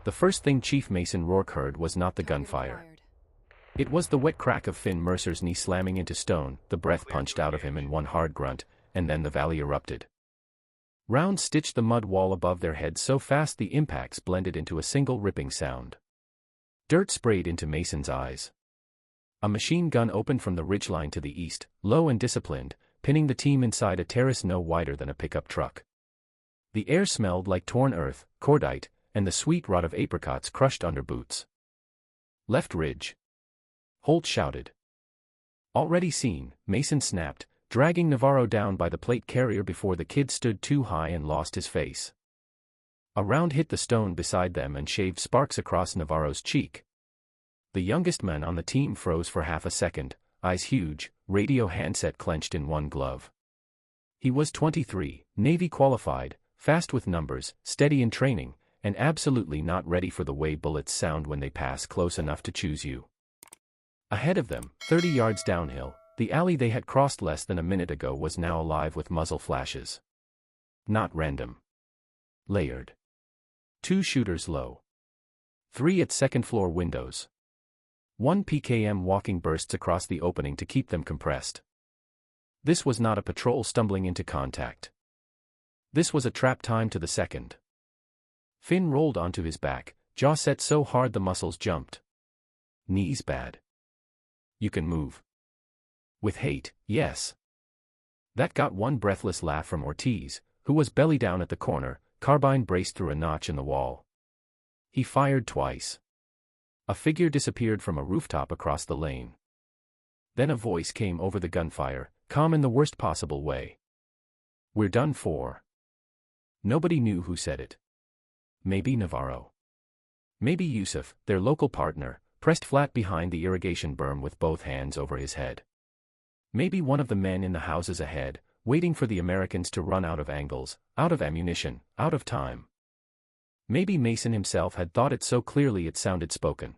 The first thing Chief Mason Rourke heard was not the gunfire. It was the wet crack of Finn Mercer's knee slamming into stone, the breath punched out of him in one hard grunt, and then the valley erupted. Rounds stitched the mud wall above their heads so fast the impacts blended into a single ripping sound. Dirt sprayed into Mason's eyes. A machine gun opened from the ridgeline to the east, low and disciplined, pinning the team inside a terrace no wider than a pickup truck. The air smelled like torn earth, cordite, and the sweet rot of apricots crushed under boots. Left ridge. Holt shouted. Already seen, Mason snapped, dragging Navarro down by the plate carrier before the kid stood too high and lost his face. A round hit the stone beside them and shaved sparks across Navarro's cheek. The youngest man on the team froze for half a second, eyes huge, radio handset clenched in one glove. He was 23, Navy qualified, fast with numbers, steady in training, and absolutely not ready for the way bullets sound when they pass close enough to choose you. Ahead of them, 30 yards downhill, the alley they had crossed less than a minute ago was now alive with muzzle flashes. Not random. Layered. 2 shooters low. 3 at second-floor windows. 1 PKM walking bursts across the opening to keep them compressed. This was not a patrol stumbling into contact. This was a trap timed to the second. Finn rolled onto his back, jaw set so hard the muscles jumped. Knees bad. You can move. With hate, yes. That got one breathless laugh from Ortiz, who was belly down at the corner, carbine braced through a notch in the wall. He fired twice. A figure disappeared from a rooftop across the lane. Then a voice came over the gunfire, calm in the worst possible way. "We're done for." Nobody knew who said it. Maybe Navarro. Maybe Yusuf, their local partner, pressed flat behind the irrigation berm with both hands over his head. Maybe one of the men in the houses ahead, waiting for the Americans to run out of angles, out of ammunition, out of time. Maybe Mason himself had thought it so clearly it sounded spoken.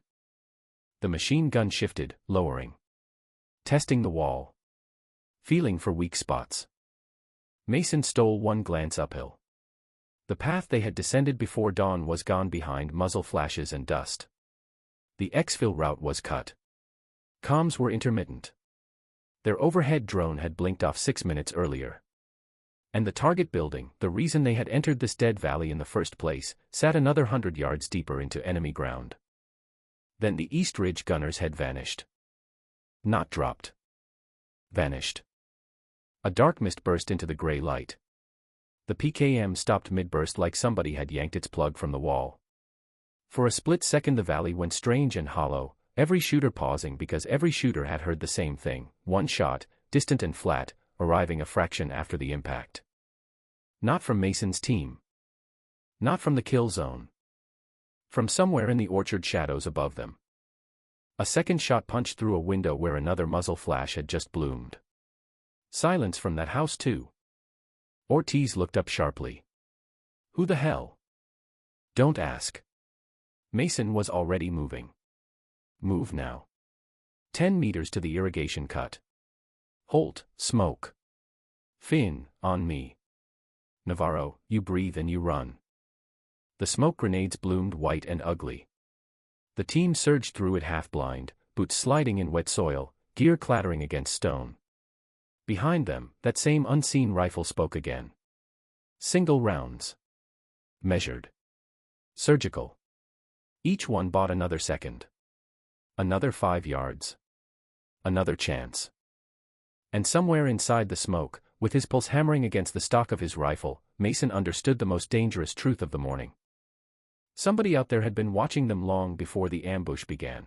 The machine gun shifted, lowering. Testing the wall. Feeling for weak spots. Mason stole one glance uphill. The path they had descended before dawn was gone behind muzzle flashes and dust. The exfil route was cut. Comms were intermittent. Their overhead drone had blinked off 6 minutes earlier. And the target building, the reason they had entered this dead valley in the first place, sat another 100 yards deeper into enemy ground. Then the East Ridge gunners had vanished. Not dropped. Vanished. A dark mist burst into the gray light. The PKM stopped mid-burst like somebody had yanked its plug from the wall. For a split second the valley went strange and hollow, every shooter pausing because every shooter had heard the same thing, one shot, distant and flat, arriving a fraction after the impact. Not from Mason's team. Not from the kill zone. From somewhere in the orchard shadows above them. A second shot punched through a window where another muzzle flash had just bloomed. Silence from that house too. Ortiz looked up sharply. Who the hell? Don't ask. Mason was already moving. Move now. 10 meters to the irrigation cut. Holt, smoke. Finn, on me. Navarro, you breathe and you run. The smoke grenades bloomed white and ugly. The team surged through it half-blind, boots sliding in wet soil, gear clattering against stone. Behind them, that same unseen rifle spoke again. Single rounds. Measured. Surgical. Each one bought another second. Another 5 yards. Another chance. And somewhere inside the smoke, with his pulse hammering against the stock of his rifle, Mason understood the most dangerous truth of the morning. Somebody out there had been watching them long before the ambush began.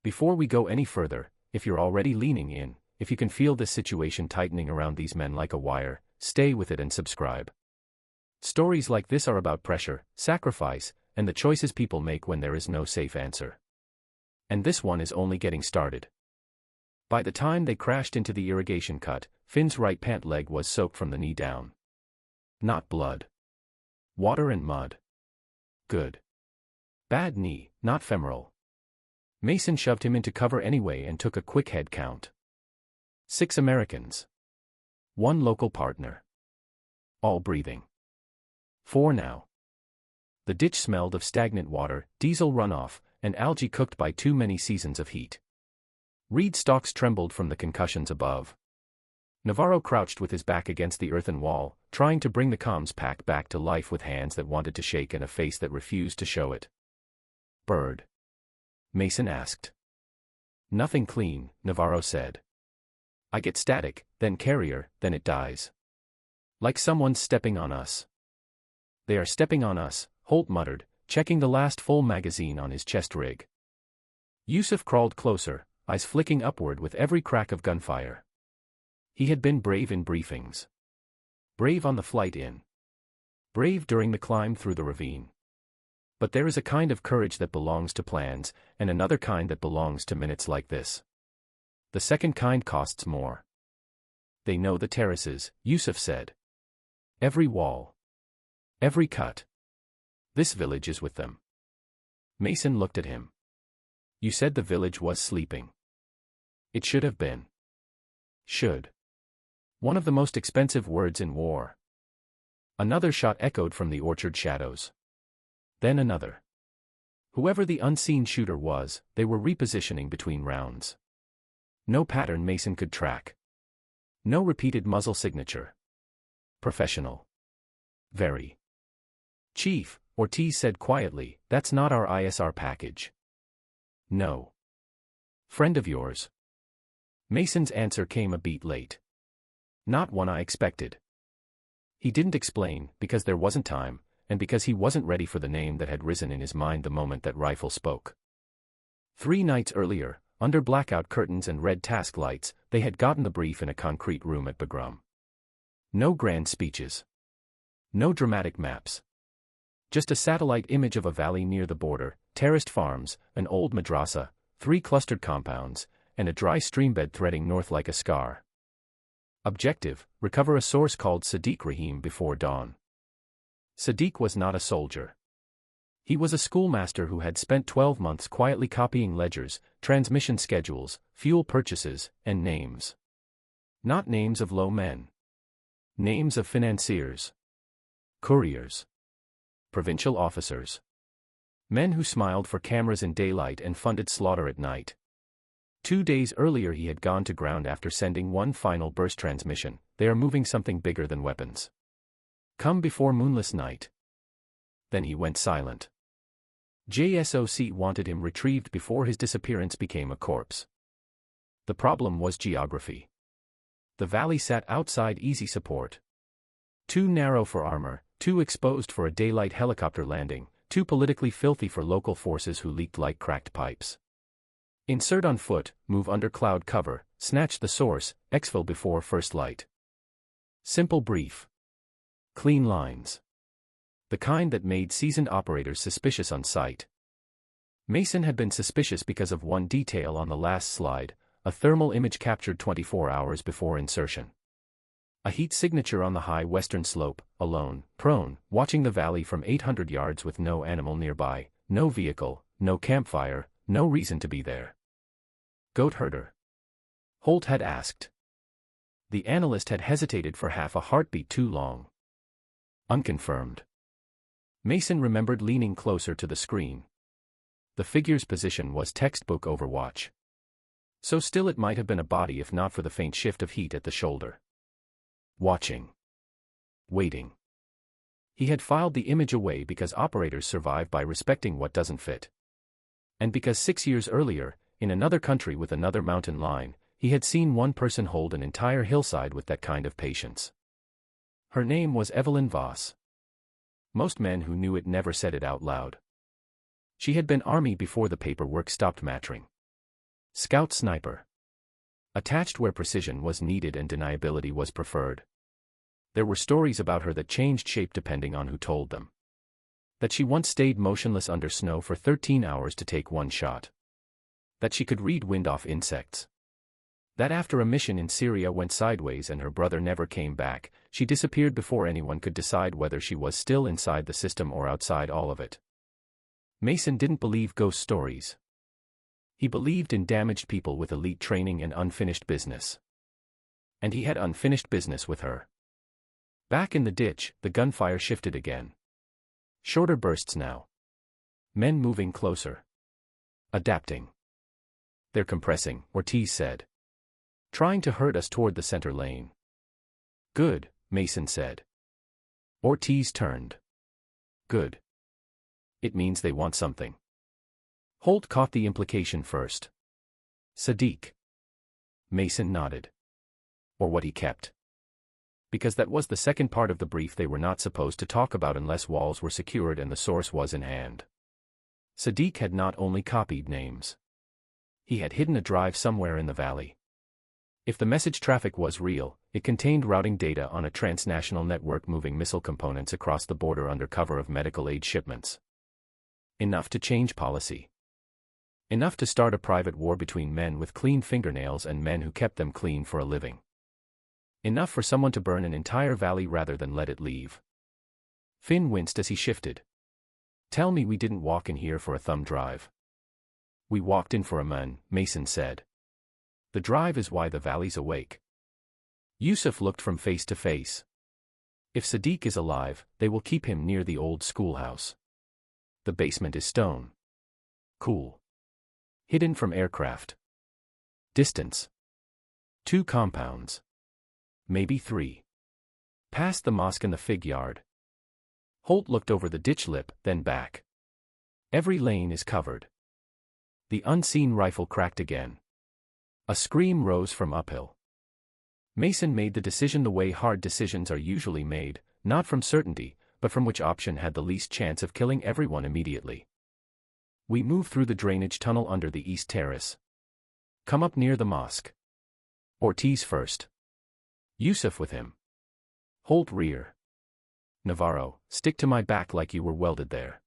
Before we go any further, if you're already leaning in, if you can feel this situation tightening around these men like a wire, stay with it and subscribe. Stories like this are about pressure, sacrifice, and the choices people make when there is no safe answer. And this one is only getting started. By the time they crashed into the irrigation cut, Finn's right pant leg was soaked from the knee down. Not blood. Water and mud. Good. Bad knee, not femoral. Mason shoved him into cover anyway and took a quick head count. 6 Americans. 1 local partner. All breathing. 4 now. The ditch smelled of stagnant water, diesel runoff, and algae cooked by too many seasons of heat. Reed stalks trembled from the concussions above. Navarro crouched with his back against the earthen wall, trying to bring the comms pack back to life with hands that wanted to shake and a face that refused to show it. "Bird?" Mason asked. "Nothing clean," Navarro said. "I get static, then carrier, then it dies. Like someone's stepping on us." "They are stepping on us," Holt muttered, checking the last full magazine on his chest rig. Yusuf crawled closer, eyes flicking upward with every crack of gunfire. He had been brave in briefings. Brave on the flight in. Brave during the climb through the ravine. But there is a kind of courage that belongs to plans, and another kind that belongs to minutes like this. The second kind costs more. "They know the terraces," Yusuf said. "Every wall. Every cut. This village is with them." Mason looked at him. "You said the village was sleeping." "It should have been." Should. One of the most expensive words in war. Another shot echoed from the orchard shadows. Then another. Whoever the unseen shooter was, they were repositioning between rounds. No pattern Mason could track. No repeated muzzle signature. Professional. Very. "Chief," Ortiz said quietly, "that's not our ISR package." "No. Friend of yours?" Mason's answer came a beat late. Not one I expected. He didn't explain, because there wasn't time, and because he wasn't ready for the name that had risen in his mind the moment that rifle spoke. 3 nights earlier, under blackout curtains and red task lights, they had gotten the brief in a concrete room at Bagram. No grand speeches. No dramatic maps. Just a satellite image of a valley near the border, terraced farms, an old madrasa, 3 clustered compounds, and a dry streambed threading north like a scar. Objective: recover a source called Sadiq Rahim before dawn. Sadiq was not a soldier. He was a schoolmaster who had spent 12 months quietly copying ledgers, transmission schedules, fuel purchases, and names. Not names of low men. Names of financiers. Couriers. Provincial officers. Men who smiled for cameras in daylight and funded slaughter at night. 2 days earlier he had gone to ground after sending one final burst transmission. "They are moving something bigger than weapons. Come before moonless night." Then he went silent. JSOC wanted him retrieved before his disappearance became a corpse. The problem was geography. The valley sat outside easy support. Too narrow for armor, too exposed for a daylight helicopter landing, too politically filthy for local forces who leaked like cracked pipes. Insert on foot, move under cloud cover, snatch the source, exfil before first light. Simple brief. Clean lines. The kind that made seasoned operators suspicious on sight. Mason had been suspicious because of one detail on the last slide, a thermal image captured 24 hours before insertion. A heat signature on the high western slope, alone, prone, watching the valley from 800 yards with no animal nearby, no vehicle, no campfire, no reason to be there. Goat herder? Holt had asked. The analyst had hesitated for half a heartbeat too long. Unconfirmed. Mason remembered leaning closer to the screen. The figure's position was textbook Overwatch. So still it might have been a body if not for the faint shift of heat at the shoulder. Watching. Waiting. He had filed the image away because operators survive by respecting what doesn't fit. And because 6 years earlier, in another country with another mountain line, he had seen one person hold an entire hillside with that kind of patience. Her name was Evelyn Voss. Most men who knew it never said it out loud. She had been Army before the paperwork stopped mattering. Scout sniper. Attached where precision was needed and deniability was preferred. There were stories about her that changed shape depending on who told them. That she once stayed motionless under snow for 13 hours to take one shot. That she could read wind off insects. That after a mission in Syria went sideways and her brother never came back, she disappeared before anyone could decide whether she was still inside the system or outside all of it. Mason didn't believe ghost stories. He believed in damaged people with elite training and unfinished business. And he had unfinished business with her. Back in the ditch, the gunfire shifted again. Shorter bursts now. Men moving closer. Adapting. They're compressing, Ortiz said. Trying to herd us toward the center lane. Good, Mason said. Ortiz turned. Good. It means they want something. Holt caught the implication first. Sadiq. Mason nodded. Or what he kept. Because that was the second part of the brief they were not supposed to talk about unless walls were secured and the source was in hand. Sadiq had not only copied names. He had hidden a drive somewhere in the valley. If the message traffic was real, it contained routing data on a transnational network moving missile components across the border under cover of medical aid shipments. Enough to change policy. Enough to start a private war between men with clean fingernails and men who kept them clean for a living. Enough for someone to burn an entire valley rather than let it leave. Finn winced as he shifted. Tell me we didn't walk in here for a thumb drive. We walked in for a man, Mason said. The drive is why the valley's awake. Yusuf looked from face to face. If Sadiq is alive, they will keep him near the old schoolhouse. The basement is stone. Cool. Hidden from aircraft. Distance. 2 compounds. Maybe 3. Past the mosque and the fig yard. Holt looked over the ditch lip, then back. Every lane is covered. The unseen rifle cracked again. A scream rose from uphill. Mason made the decision the way hard decisions are usually made, not from certainty, but from which option had the least chance of killing everyone immediately. We move through the drainage tunnel under the east terrace. Come up near the mosque. Ortiz first. Yusuf with him. Holt rear. Navarro, stick to my back like you were welded there.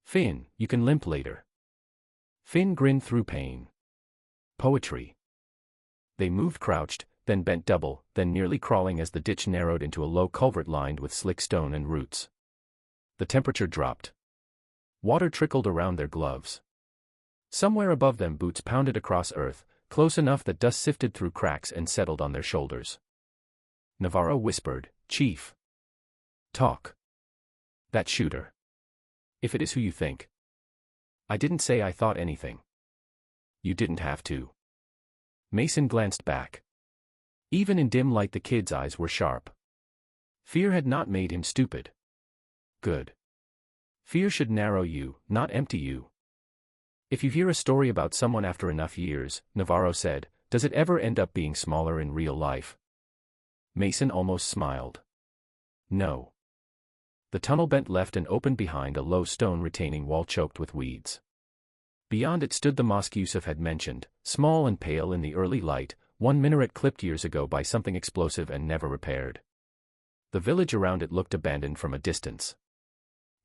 Finn, you can limp later. Finn grinned through pain. Poetry. They moved crouched, then bent double, then nearly crawling as the ditch narrowed into a low culvert lined with slick stone and roots. The temperature dropped. Water trickled around their gloves. Somewhere above them boots pounded across earth, close enough that dust sifted through cracks and settled on their shoulders. Navarro whispered, Chief. Talk. That shooter. If it is who you think. I didn't say I thought anything. You didn't have to. Mason glanced back. Even in dim light the kid's eyes were sharp. Fear had not made him stupid. Good. Fear should narrow you, not empty you. If you hear a story about someone after enough years, Navarro said, does it ever end up being smaller in real life? Mason almost smiled. No. The tunnel bent left and opened behind a low stone retaining wall choked with weeds. Beyond it stood the mosque Yusuf had mentioned, small and pale in the early light, one minaret clipped years ago by something explosive and never repaired. The village around it looked abandoned from a distance.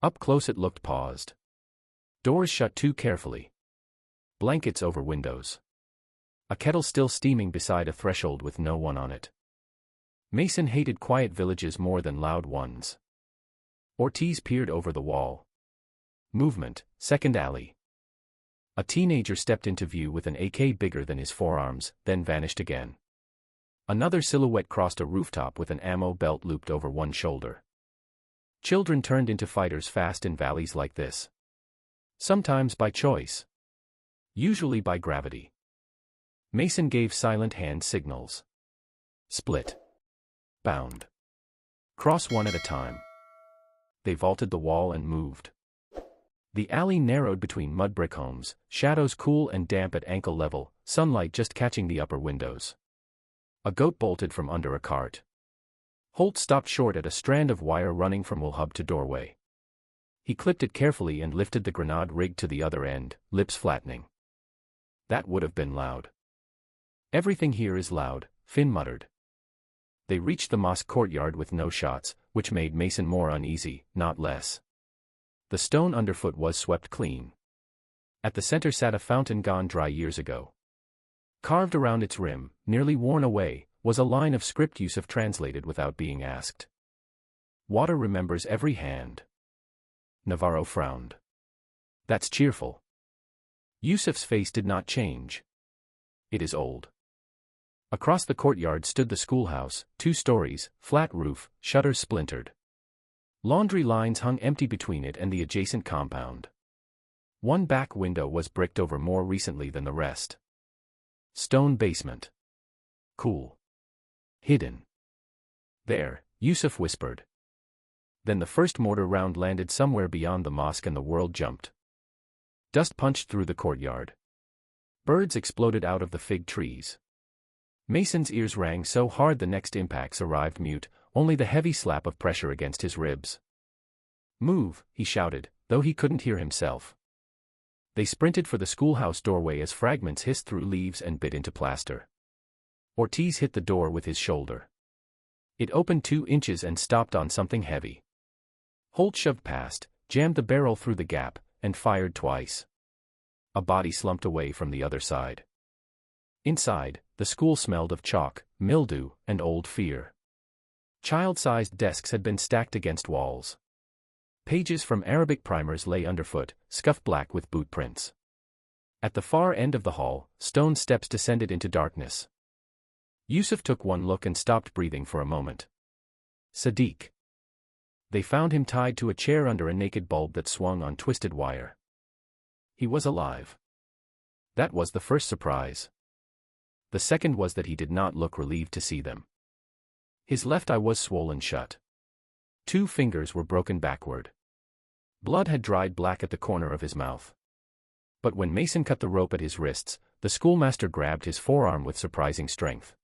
Up close it looked paused. Doors shut too carefully. Blankets over windows. A kettle still steaming beside a threshold with no one on it. Mason hated quiet villages more than loud ones. Ortiz peered over the wall. Movement, second alley. A teenager stepped into view with an AK bigger than his forearms, then vanished again. Another silhouette crossed a rooftop with an ammo belt looped over one shoulder. Children turned into fighters fast in valleys like this. Sometimes by choice. Usually by gravity. Mason gave silent hand signals. Split. Bound. Cross one at a time. They vaulted the wall and moved. The alley narrowed between mud brick homes, shadows cool and damp at ankle level, sunlight just catching the upper windows. A goat bolted from under a cart. Holt stopped short at a strand of wire running from wall-hub to doorway. He clipped it carefully and lifted the grenade rig to the other end, lips flattening. That would have been loud. Everything here is loud, Finn muttered. They reached the mosque courtyard with no shots, which made Mason more uneasy, not less. The stone underfoot was swept clean. At the center sat a fountain gone dry years ago. Carved around its rim, nearly worn away, was a line of script Yusuf translated without being asked. Water remembers every hand. Navarro frowned. That's cheerful. Yusuf's face did not change. It is old. Across the courtyard stood the schoolhouse, 2 stories, flat roof, shutters splintered. Laundry lines hung empty between it and the adjacent compound. One back window was bricked over more recently than the rest. Stone basement. Cool. Hidden. There, Yusuf whispered. Then the first mortar round landed somewhere beyond the mosque and the world jumped. Dust punched through the courtyard. Birds exploded out of the fig trees. Mason's ears rang so hard the next impacts arrived mute, only the heavy slap of pressure against his ribs. "Move," he shouted, though he couldn't hear himself. They sprinted for the schoolhouse doorway as fragments hissed through leaves and bit into plaster. Ortiz hit the door with his shoulder. It opened 2 inches and stopped on something heavy. Holt shoved past, jammed the barrel through the gap, and fired twice. A body slumped away from the other side. Inside, the school smelled of chalk, mildew, and old fear. Child-sized desks had been stacked against walls. Pages from Arabic primers lay underfoot, scuffed black with boot prints. At the far end of the hall, stone steps descended into darkness. Yusuf took one look and stopped breathing for a moment. Sadiq. They found him tied to a chair under a naked bulb that swung on twisted wire. He was alive. That was the first surprise. The second was that he did not look relieved to see them. His left eye was swollen shut. 2 fingers were broken backward. Blood had dried black at the corner of his mouth. But when Mason cut the rope at his wrists, the schoolmaster grabbed his forearm with surprising strength.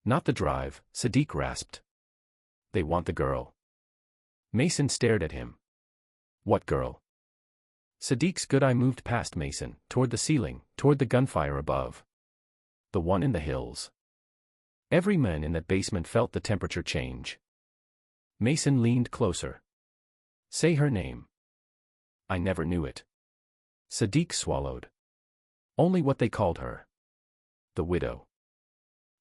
"Not the drive," Sadiq rasped. "They want the girl." Mason stared at him. "What girl?" Sadiq's good eye moved past Mason, toward the ceiling, toward the gunfire above. "The one in the hills." Every man in that basement felt the temperature change. Mason leaned closer. "Say her name." "I never knew it." Sadiq swallowed. "Only what they called her. The widow."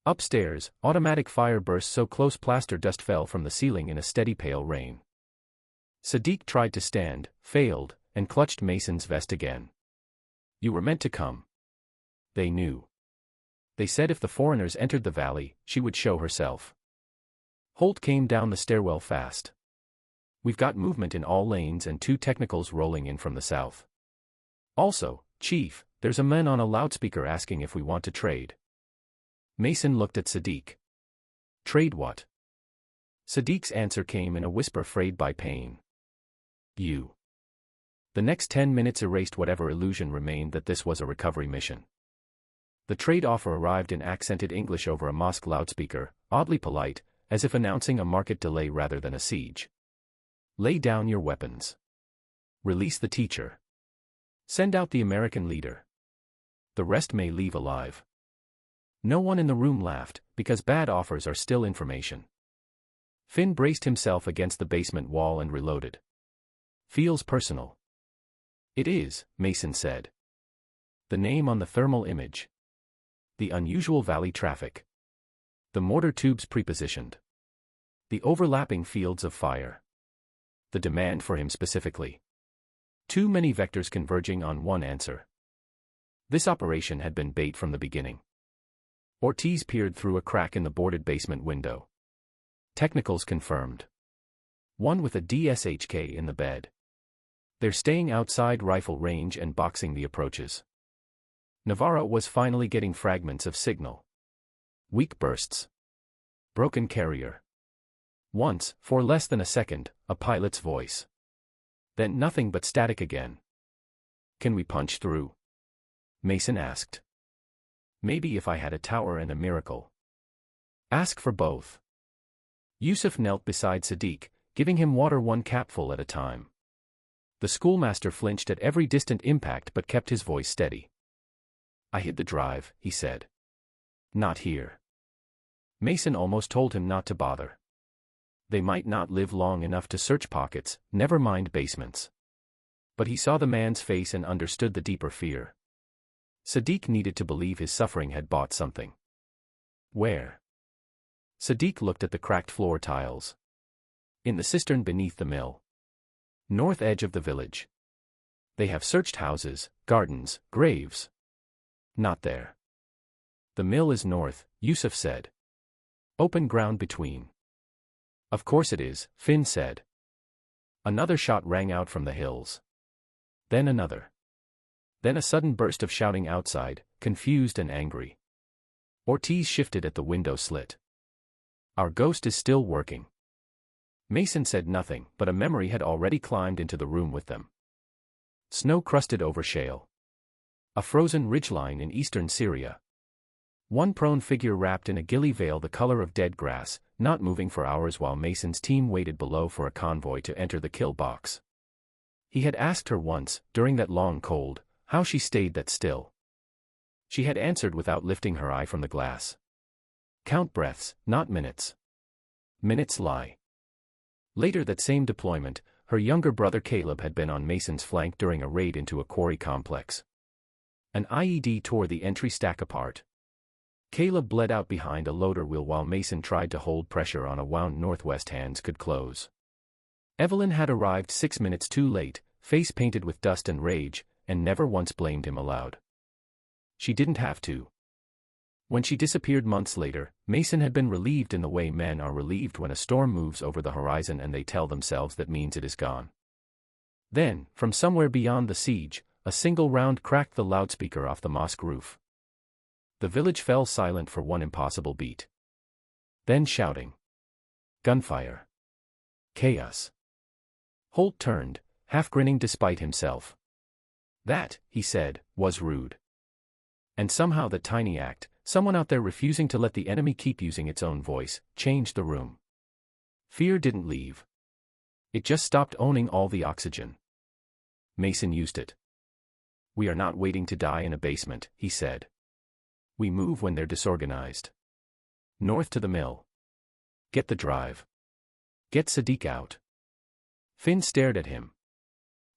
Upstairs, automatic fire burst so close plaster dust fell from the ceiling in a steady pale rain. Sadiq tried to stand, failed, and clutched Mason's vest again. "You were meant to come." They knew. They said if the foreigners entered the valley, she would show herself. Holt came down the stairwell fast. "We've got movement in all lanes and 2 technicals rolling in from the south. Also, Chief, there's a man on a loudspeaker asking if we want to trade." Mason looked at Sadiq. "Trade what?" Sadiq's answer came in a whisper frayed by pain. "You." The next 10 minutes erased whatever illusion remained that this was a recovery mission. The trade offer arrived in accented English over a mosque loudspeaker, oddly polite, as if announcing a market delay rather than a siege. "Lay down your weapons. Release the teacher. Send out the American leader. The rest may leave alive." No one in the room laughed, because bad offers are still information. Finn braced himself against the basement wall and reloaded. "Feels personal." "It is," Mason said. The name on the thermal image. The unusual valley traffic. The mortar tubes prepositioned. The overlapping fields of fire. The demand for him specifically. Too many vectors converging on one answer. This operation had been bait from the beginning. Ortiz peered through a crack in the boarded basement window. Technicals confirmed. One with a DSHK in the bed. They're staying outside rifle range and boxing the approaches. Navarro was finally getting fragments of signal. Weak bursts. Broken carrier. Once, for less than a second, a pilot's voice. Then nothing but static again. "Can we punch through?" Mason asked. "Maybe if I had a tower and a miracle." "Ask for both." Yusuf knelt beside Sadiq, giving him water 1 capful at a time. The schoolmaster flinched at every distant impact but kept his voice steady. "I hid the drive," he said. "Not here." Mason almost told him not to bother. They might not live long enough to search pockets, never mind basements. But he saw the man's face and understood the deeper fear. Sadiq needed to believe his suffering had bought something. "Where?" Sadiq looked at the cracked floor tiles. "In the cistern beneath the mill. North edge of the village. They have searched houses, gardens, graves. Not there." "The mill is north," Yusuf said. "Open ground between." "Of course it is," Finn said. Another shot rang out from the hills. Then another. Then a sudden burst of shouting outside, confused and angry. Ortiz shifted at the window slit. "Our ghost is still working." Mason said nothing, but a memory had already climbed into the room with them. Snow crusted over shale. A frozen ridgeline in eastern Syria. One prone figure wrapped in a ghillie veil the color of dead grass, not moving for hours while Mason's team waited below for a convoy to enter the kill box. He had asked her once, during that long cold, how she stayed that still. She had answered without lifting her eye from the glass. "Count breaths, not minutes. Minutes lie." Later that same deployment, her younger brother Caleb had been on Mason's flank during a raid into a quarry complex. An IED tore the entry stack apart. Caleb bled out behind a loader wheel while Mason tried to hold pressure on a wound northwest hands could close. Evelyn had arrived 6 minutes too late, face painted with dust and rage, and never once blamed him aloud. She didn't have to. When she disappeared months later, Mason had been relieved in the way men are relieved when a storm moves over the horizon and they tell themselves that means it is gone. Then, from somewhere beyond the siege, a single round cracked the loudspeaker off the mosque roof. The village fell silent for one impossible beat. Then shouting. Gunfire. Chaos. Holt turned, half grinning despite himself. That, he said, was rude. And somehow that tiny act, someone out there refusing to let the enemy keep using its own voice, changed the room. Fear didn't leave. It just stopped owning all the oxygen. Mason used it. "We are not waiting to die in a basement," he said. "We move when they're disorganized. North to the mill. Get the drive. Get Sadiq out." Finn stared at him.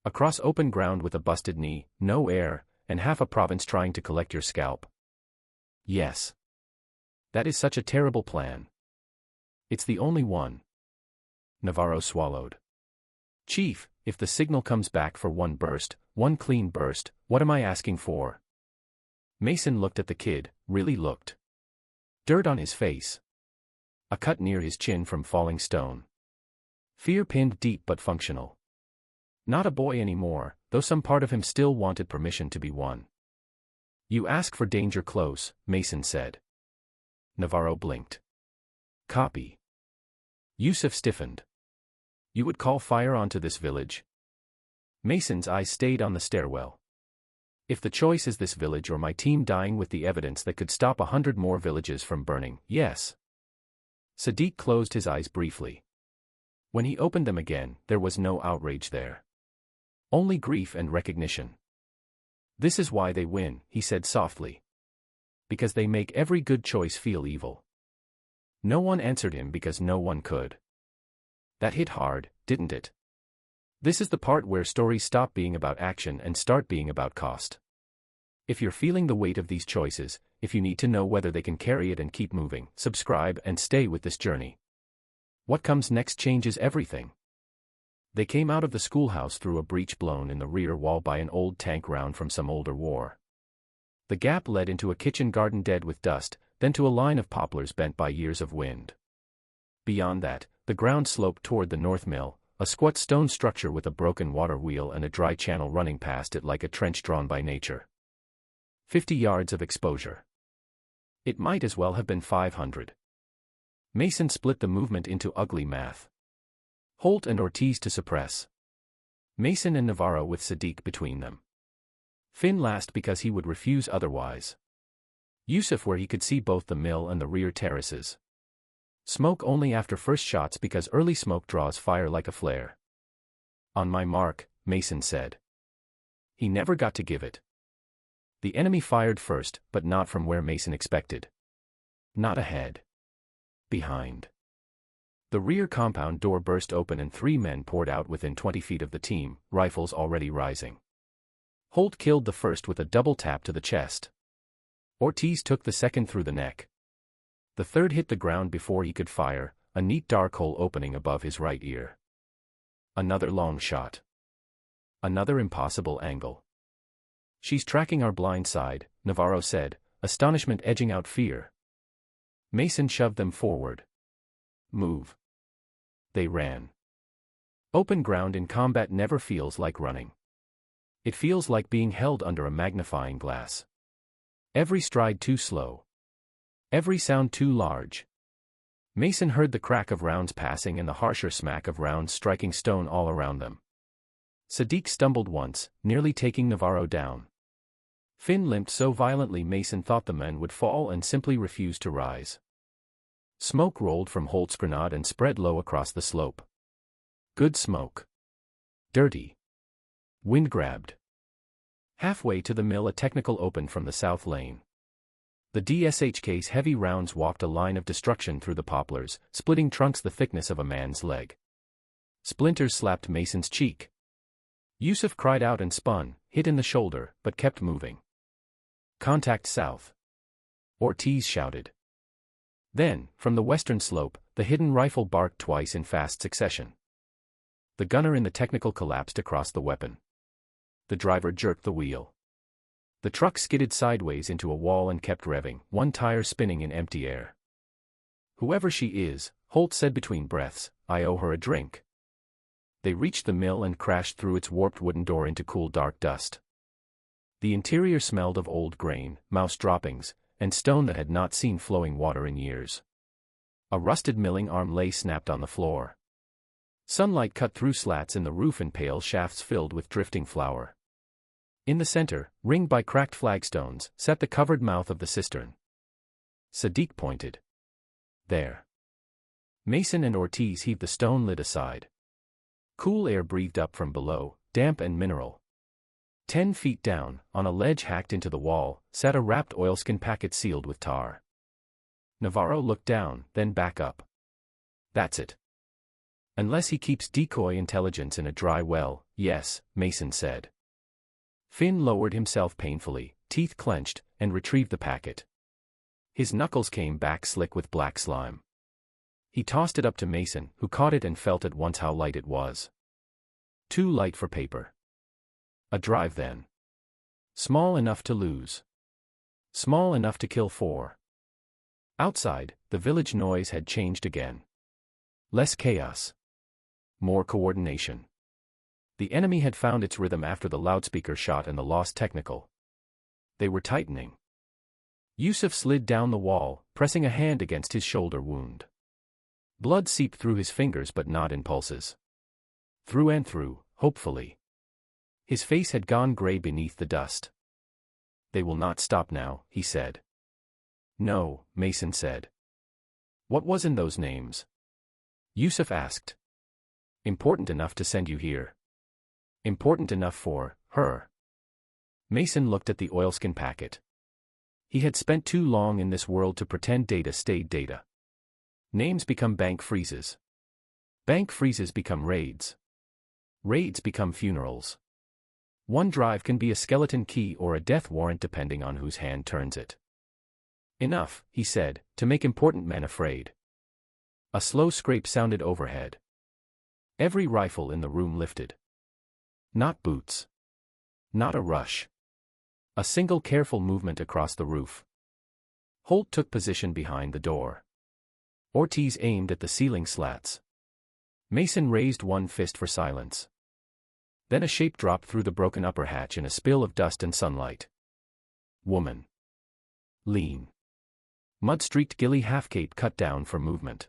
Across open ground with a busted knee, no air, and half a province trying to collect your scalp. Yes. That is such a terrible plan. It's the only one. Navarro swallowed. "Chief, if the signal comes back for one burst, one clean burst, what am I asking for?" Mason looked at the kid, really looked. Dirt on his face. A cut near his chin from falling stone. Fear pinned deep but functional. Not a boy anymore, though some part of him still wanted permission to be one. "You ask for danger close," Mason said. Navarro blinked. "Copy." Yusuf stiffened. "You would call fire onto this village?" Mason's eyes stayed on the stairwell. "If the choice is this village or my team dying with the evidence that could stop 100 more villages from burning, yes." Sadiq closed his eyes briefly. When he opened them again, there was no outrage there. Only grief and recognition. "This is why they win," he said softly. "Because they make every good choice feel evil." No one answered him because no one could. That hit hard, didn't it? This is the part where stories stop being about action and start being about cost. If you're feeling the weight of these choices, if you need to know whether they can carry it and keep moving, subscribe and stay with this journey. What comes next changes everything. They came out of the schoolhouse through a breach blown in the rear wall by an old tank round from some older war. The gap led into a kitchen garden dead with dust, then to a line of poplars bent by years of wind. Beyond that, the ground sloped toward the north mill, a squat stone structure with a broken water wheel and a dry channel running past it like a trench drawn by nature. 50 yards of exposure. It might as well have been 500. Mason split the movement into ugly math. Holt and Ortiz to suppress. Mason and Navarro with Sadiq between them. Finn last because he would refuse otherwise. Yusuf where he could see both the mill and the rear terraces. Smoke only after first shots because early smoke draws fire like a flare. "On my mark," Mason said. He never got to give it. The enemy fired first, but not from where Mason expected. Not ahead. Behind. The rear compound door burst open and 3 men poured out within 20 feet of the team, rifles already rising. Holt killed the first with a double tap to the chest. Ortiz took the second through the neck. The third hit the ground before he could fire, a neat dark hole opening above his right ear. Another long shot. Another impossible angle. "She's tracking our blind side," Navarro said, astonishment edging out fear. Mason shoved them forward. "Move." They ran. Open ground in combat never feels like running. It feels like being held under a magnifying glass. Every stride too slow. Every sound too large. Mason heard the crack of rounds passing and the harsher smack of rounds striking stone all around them. Sadiq stumbled once, nearly taking Navarro down. Finn limped so violently Mason thought the men would fall and simply refused to rise. Smoke rolled from Holt's grenade and spread low across the slope. Good smoke. Dirty. Wind grabbed. Halfway to the mill a technical opened from the south lane. The DSHK's heavy rounds walked a line of destruction through the poplars, splitting trunks the thickness of a man's leg. Splinters slapped Mason's cheek. Yusuf cried out and spun, hit in the shoulder, but kept moving. Contact south. Ortiz shouted. Then, from the western slope, the hidden rifle barked twice in fast succession. The gunner in the technical collapsed across the weapon. The driver jerked the wheel. The truck skidded sideways into a wall and kept revving, one tire spinning in empty air. Whoever she is, Holt said between breaths, I owe her a drink. They reached the mill and crashed through its warped wooden door into cool dark dust. The interior smelled of old grain, mouse droppings, and stone that had not seen flowing water in years. A rusted milling arm lay snapped on the floor. Sunlight cut through slats in the roof and pale shafts filled with drifting flour. In the center, ringed by cracked flagstones, sat the covered mouth of the cistern. Sadiq pointed. There. Mason and Ortiz heaved the stone lid aside. Cool air breathed up from below, damp and mineral. 10 feet down, on a ledge hacked into the wall, sat a wrapped oilskin packet sealed with tar. Navarro looked down, then back up. That's it. Unless he keeps decoy intelligence in a dry well, yes, Mason said. Finn lowered himself painfully, teeth clenched, and retrieved the packet. His knuckles came back slick with black slime. He tossed it up to Mason, who caught it and felt at once how light it was. Too light for paper. A drive then. Small enough to lose. Small enough to kill 4. Outside, the village noise had changed again. Less chaos. More coordination. The enemy had found its rhythm after the loudspeaker shot and the lost technical. They were tightening. Yusuf slid down the wall, pressing a hand against his shoulder wound. Blood seeped through his fingers but not in pulses. Through and through, hopefully. His face had gone gray beneath the dust. They will not stop now, he said. No, Mason said. What was in those names? Yusuf asked. Important enough to send you here. Important enough for her. Mason looked at the oilskin packet. He had spent too long in this world to pretend data stayed data. Names become bank freezes. Bank freezes become raids. Raids become funerals. One drive can be a skeleton key or a death warrant depending on whose hand turns it. Enough, he said, to make important men afraid. A slow scrape sounded overhead. Every rifle in the room lifted. Not boots. Not a rush. A single careful movement across the roof. Holt took position behind the door. Ortiz aimed at the ceiling slats. Mason raised one fist for silence. Then a shape dropped through the broken upper hatch in a spill of dust and sunlight. Woman. Lean. Mud-streaked ghillie half-cape cut down for movement.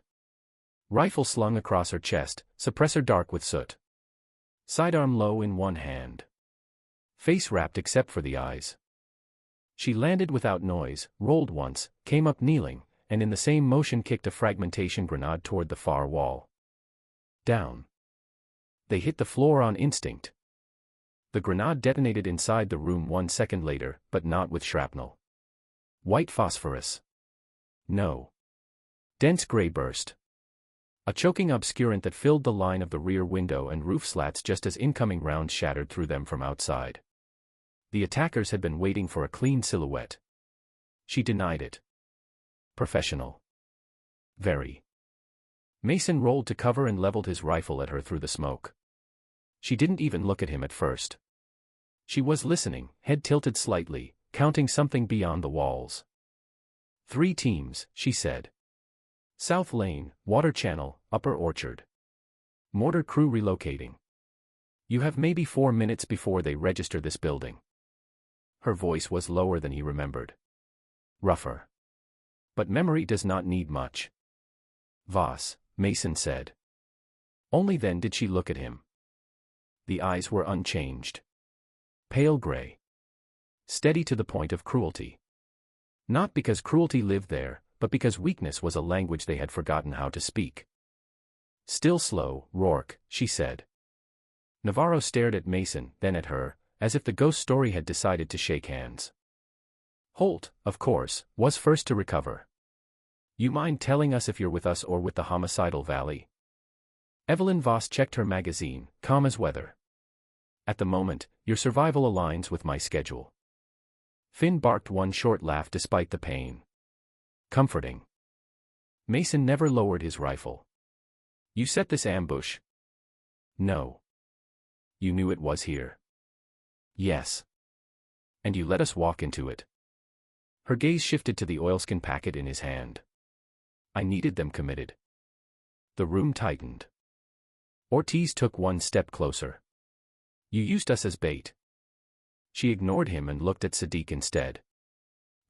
Rifle slung across her chest, suppressor dark with soot. Sidearm low in one hand. Face wrapped except for the eyes. She landed without noise, rolled once, came up kneeling, and in the same motion kicked a fragmentation grenade toward the far wall. Down. They hit the floor on instinct. The grenade detonated inside the room 1 second later, but not with shrapnel. White phosphorus. No. Dense gray burst. A choking obscurant that filled the line of the rear window and roof slats just as incoming rounds shattered through them from outside. The attackers had been waiting for a clean silhouette. She denied it. Professional. Very. Mason rolled to cover and leveled his rifle at her through the smoke. She didn't even look at him at first. She was listening, head tilted slightly, counting something beyond the walls. 3 teams, she said. South Lane, Water Channel, Upper Orchard. Mortar crew relocating. You have maybe 4 minutes before they register this building. Her voice was lower than he remembered. Rougher. But memory does not need much. Voss, Mason said. Only then did she look at him. The eyes were unchanged. Pale gray. Steady to the point of cruelty. Not because cruelty lived there, but because weakness was a language they had forgotten how to speak. Still slow, Rourke, she said. Navarro stared at Mason, then at her, as if the ghost story had decided to shake hands. Holt, of course, was first to recover. You mind telling us if you're with us or with the homicidal valley? Evelyn Voss checked her magazine, calm as weather. At the moment, your survival aligns with my schedule. Finn barked one short laugh despite the pain. Comforting. Mason never lowered his rifle. You set this ambush? No. You knew it was here? Yes. And you let us walk into it. Her gaze shifted to the oilskin packet in his hand. I needed them committed. The room tightened. Ortiz took one step closer. You used us as bait. She ignored him and looked at Sadiq instead.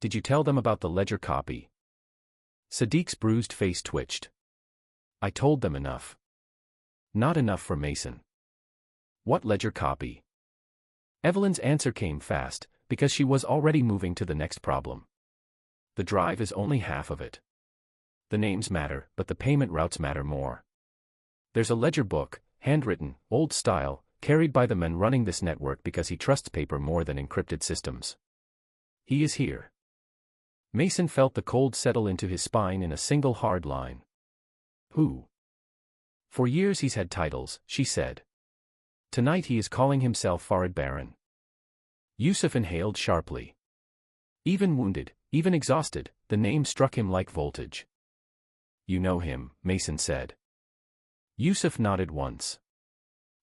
Did you tell them about the ledger copy? Sadiq's bruised face twitched. I told them enough. Not enough for Mason. What ledger copy? Evelyn's answer came fast, because she was already moving to the next problem. The drive is only half of it. The names matter, but the payment routes matter more. There's a ledger book, handwritten, old style, carried by the man running this network because he trusts paper more than encrypted systems. He is here. Mason felt the cold settle into his spine in a single hard line. Who? For years he's had titles, she said. Tonight he is calling himself Farid Baron. Yusuf inhaled sharply. Even wounded, even exhausted, the name struck him like voltage. You know him, Mason said. Yusuf nodded once.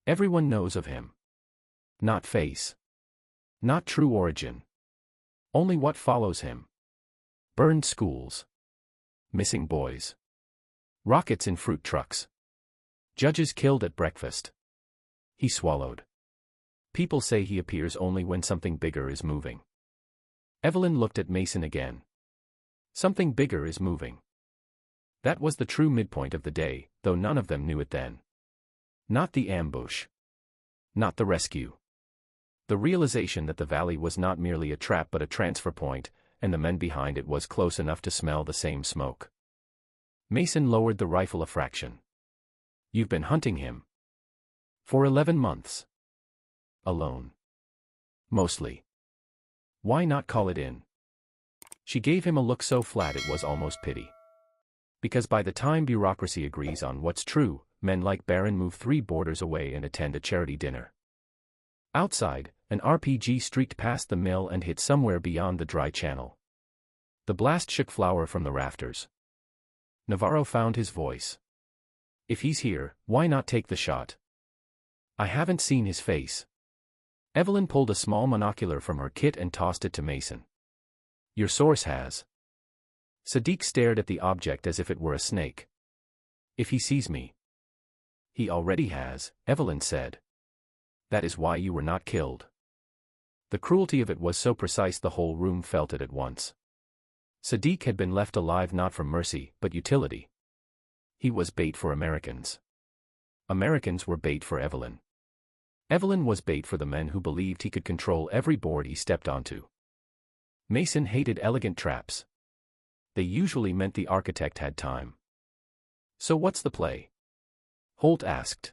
Everyone knows of him. Not face. Not true origin. Only what follows him. Burned schools. Missing boys. Rockets in fruit trucks. Judges killed at breakfast. He swallowed. People say he appears only when something bigger is moving. Evelyn looked at Mason again. Something bigger is moving. That was the true midpoint of the day, though none of them knew it then. Not the ambush. Not the rescue. The realization that the valley was not merely a trap but a transfer point, and the men behind it was close enough to smell the same smoke. Mason lowered the rifle a fraction. You've been hunting him. For 11 months. Alone. Mostly. Why not call it in? She gave him a look so flat it was almost pity. Because by the time bureaucracy agrees on what's true, men like Baron move 3 borders away and attend a charity dinner. Outside, an RPG streaked past the mill and hit somewhere beyond the dry channel. The blast shook flour from the rafters. Navarro found his voice. If he's here, why not take the shot? I haven't seen his face. Evelyn pulled a small monocular from her kit and tossed it to Mason. Your source has. Sadiq stared at the object as if it were a snake. If he sees me. He already has, Evelyn said. That is why you were not killed. The cruelty of it was so precise the whole room felt it at once. Sadiq had been left alive not from mercy, but utility. He was bait for Americans. Americans were bait for Evelyn. Evelyn was bait for the men who believed he could control every board he stepped onto. Mason hated elegant traps. They usually meant the architect had time. So what's the play? Holt asked.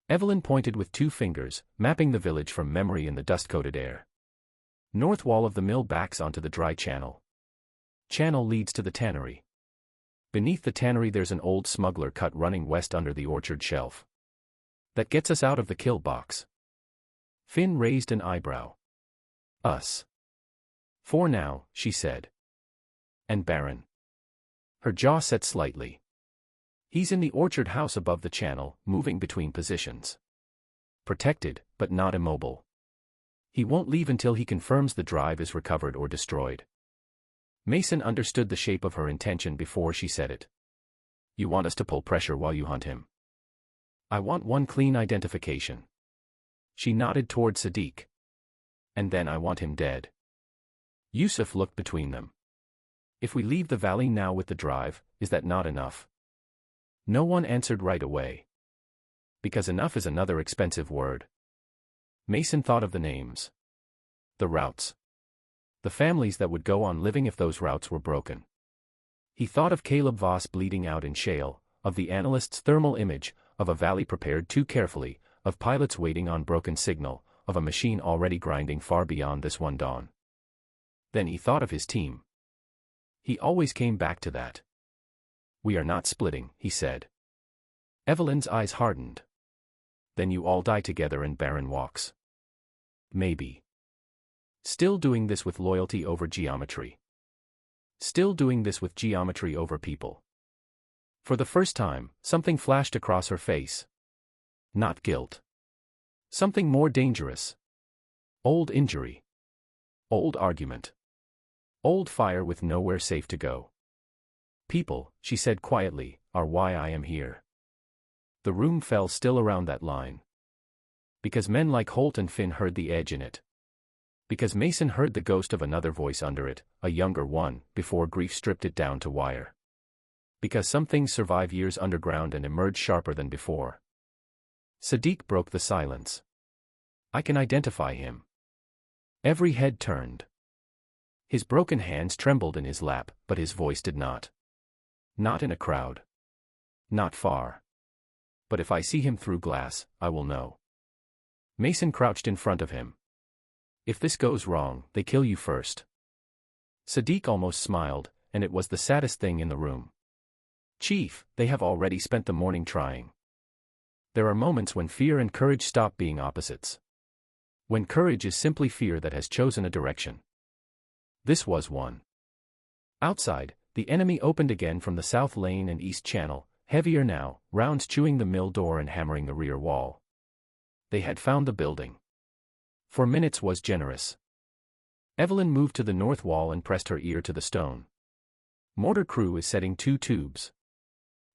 Evelyn pointed with 2 fingers, mapping the village from memory in the dust-coated air. North wall of the mill backs onto the dry channel. Channel leads to the tannery. Beneath the tannery there's an old smuggler cut running west under the orchard shelf. That gets us out of the kill box. Finn raised an eyebrow. Us. For now, she said. And Baron. Her jaw set slightly. He's in the orchard house above the channel, moving between positions. Protected, but not immobile. He won't leave until he confirms the drive is recovered or destroyed. Mason understood the shape of her intention before she said it. You want us to pull pressure while you hunt him. I want one clean identification. She nodded toward Sadiq. And then I want him dead. Yusuf looked between them. If we leave the valley now with the drive, is that not enough? No one answered right away. Because enough is another expensive word. Mason thought of the names. The routes. The families that would go on living if those routes were broken. He thought of Caleb Voss bleeding out in shale, of the analyst's thermal image, of a valley prepared too carefully, of pilots waiting on broken signal, of a machine already grinding far beyond this one dawn. Then he thought of his team. He always came back to that. We are not splitting, he said. Evelyn's eyes hardened. Then you all die together and Baron walks. Maybe. Still doing this with loyalty over geometry. Still doing this with geometry over people. For the first time, something flashed across her face. Not guilt. Something more dangerous. Old injury. Old argument. Old fire with nowhere safe to go. People, she said quietly, are why I am here. The room fell still around that line. Because men like Holt and Finn heard the edge in it. Because Mason heard the ghost of another voice under it, a younger one, before grief stripped it down to wire. Because some things survive years underground and emerge sharper than before. Sadiq broke the silence. I can identify him. Every head turned. His broken hands trembled in his lap, but his voice did not. Not in a crowd. Not far. But if I see him through glass, I will know. Mason crouched in front of him. If this goes wrong, they kill you first. Sadiq almost smiled, and it was the saddest thing in the room. Chief, they have already spent the morning trying. There are moments when fear and courage stop being opposites. When courage is simply fear that has chosen a direction. This was one. Outside, the enemy opened again from the south lane and east channel, heavier now, rounds chewing the mill door and hammering the rear wall. They had found the building. 4 minutes was generous. Evelyn moved to the north wall and pressed her ear to the stone. Mortar crew is setting 2 tubes.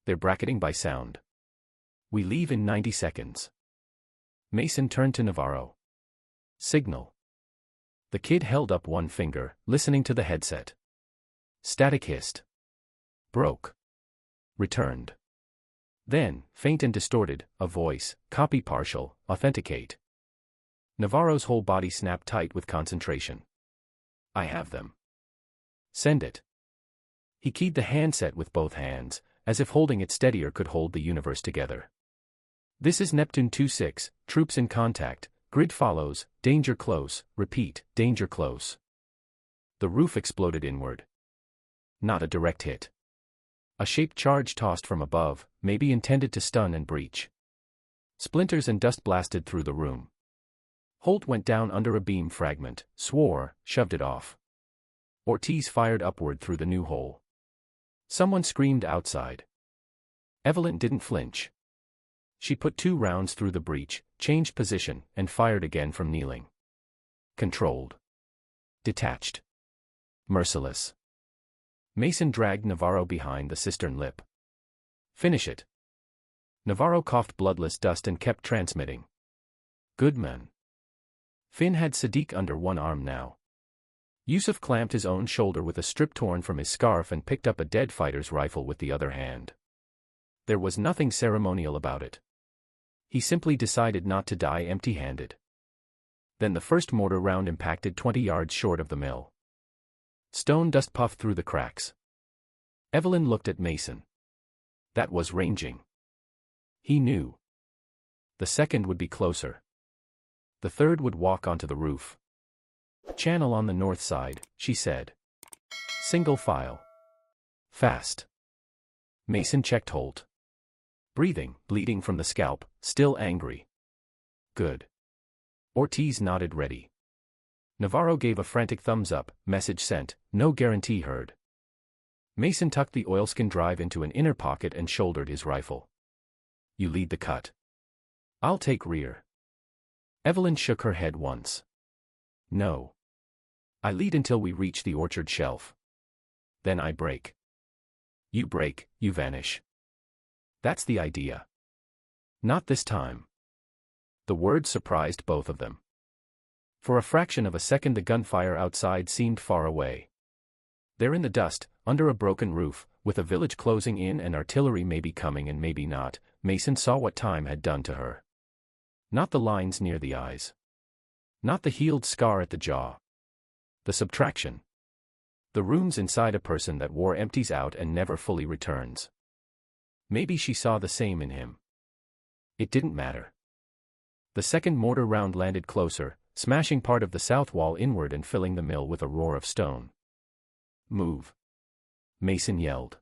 They're bracketing by sound. We leave in 90 seconds. Mason turned to Navarro. Signal. The kid held up one finger, listening to the headset. Static hissed. Broke. Returned. Then, faint and distorted, a voice, copy partial, authenticate. Navarro's whole body snapped tight with concentration. I have them. Send it. He keyed the handset with both hands, as if holding it steadier could hold the universe together. This is Neptune 2-6, troops in contact, grid follows, danger close, repeat, danger close. The roof exploded inward. Not a direct hit. A shaped charge tossed from above, maybe intended to stun and breach. Splinters and dust blasted through the room. Holt went down under a beam fragment, swore, shoved it off. Ortiz fired upward through the new hole. Someone screamed outside. Evelyn didn't flinch. She put 2 rounds through the breach, changed position, and fired again from kneeling. Controlled. Detached. Merciless. Mason dragged Navarro behind the cistern lip. Finish it. Navarro coughed bloodless dust and kept transmitting. Good man. Finn had Sadiq under one arm now. Yusuf clamped his own shoulder with a strip torn from his scarf and picked up a dead fighter's rifle with the other hand. There was nothing ceremonial about it. He simply decided not to die empty-handed. Then the first mortar round impacted 20 yards short of the mill. Stone dust puffed through the cracks. Evelyn looked at Mason. That was ranging. He knew. The second would be closer. The third would walk onto the roof. Channel on the north side, she said. Single file. Fast. Mason checked Holt. Breathing, bleeding from the scalp, still angry. Good. Ortiz nodded ready. Navarro gave a frantic thumbs up, message sent, no guarantee heard. Mason tucked the oilskin drive into an inner pocket and shouldered his rifle. You lead the cut. I'll take rear. Evelyn shook her head once. No. I lead until we reach the orchard shelf. Then I break. You break, you vanish. That's the idea. Not this time. The word surprised both of them. For a fraction of a second the gunfire outside seemed far away. There in the dust, under a broken roof, with a village closing in and artillery maybe coming and maybe not, Mason saw what time had done to her. Not the lines near the eyes. Not the healed scar at the jaw. The subtraction. The rooms inside a person that war empties out and never fully returns. Maybe she saw the same in him. It didn't matter. The second mortar round landed closer, smashing part of the south wall inward and filling the mill with a roar of stone. Move. Mason yelled.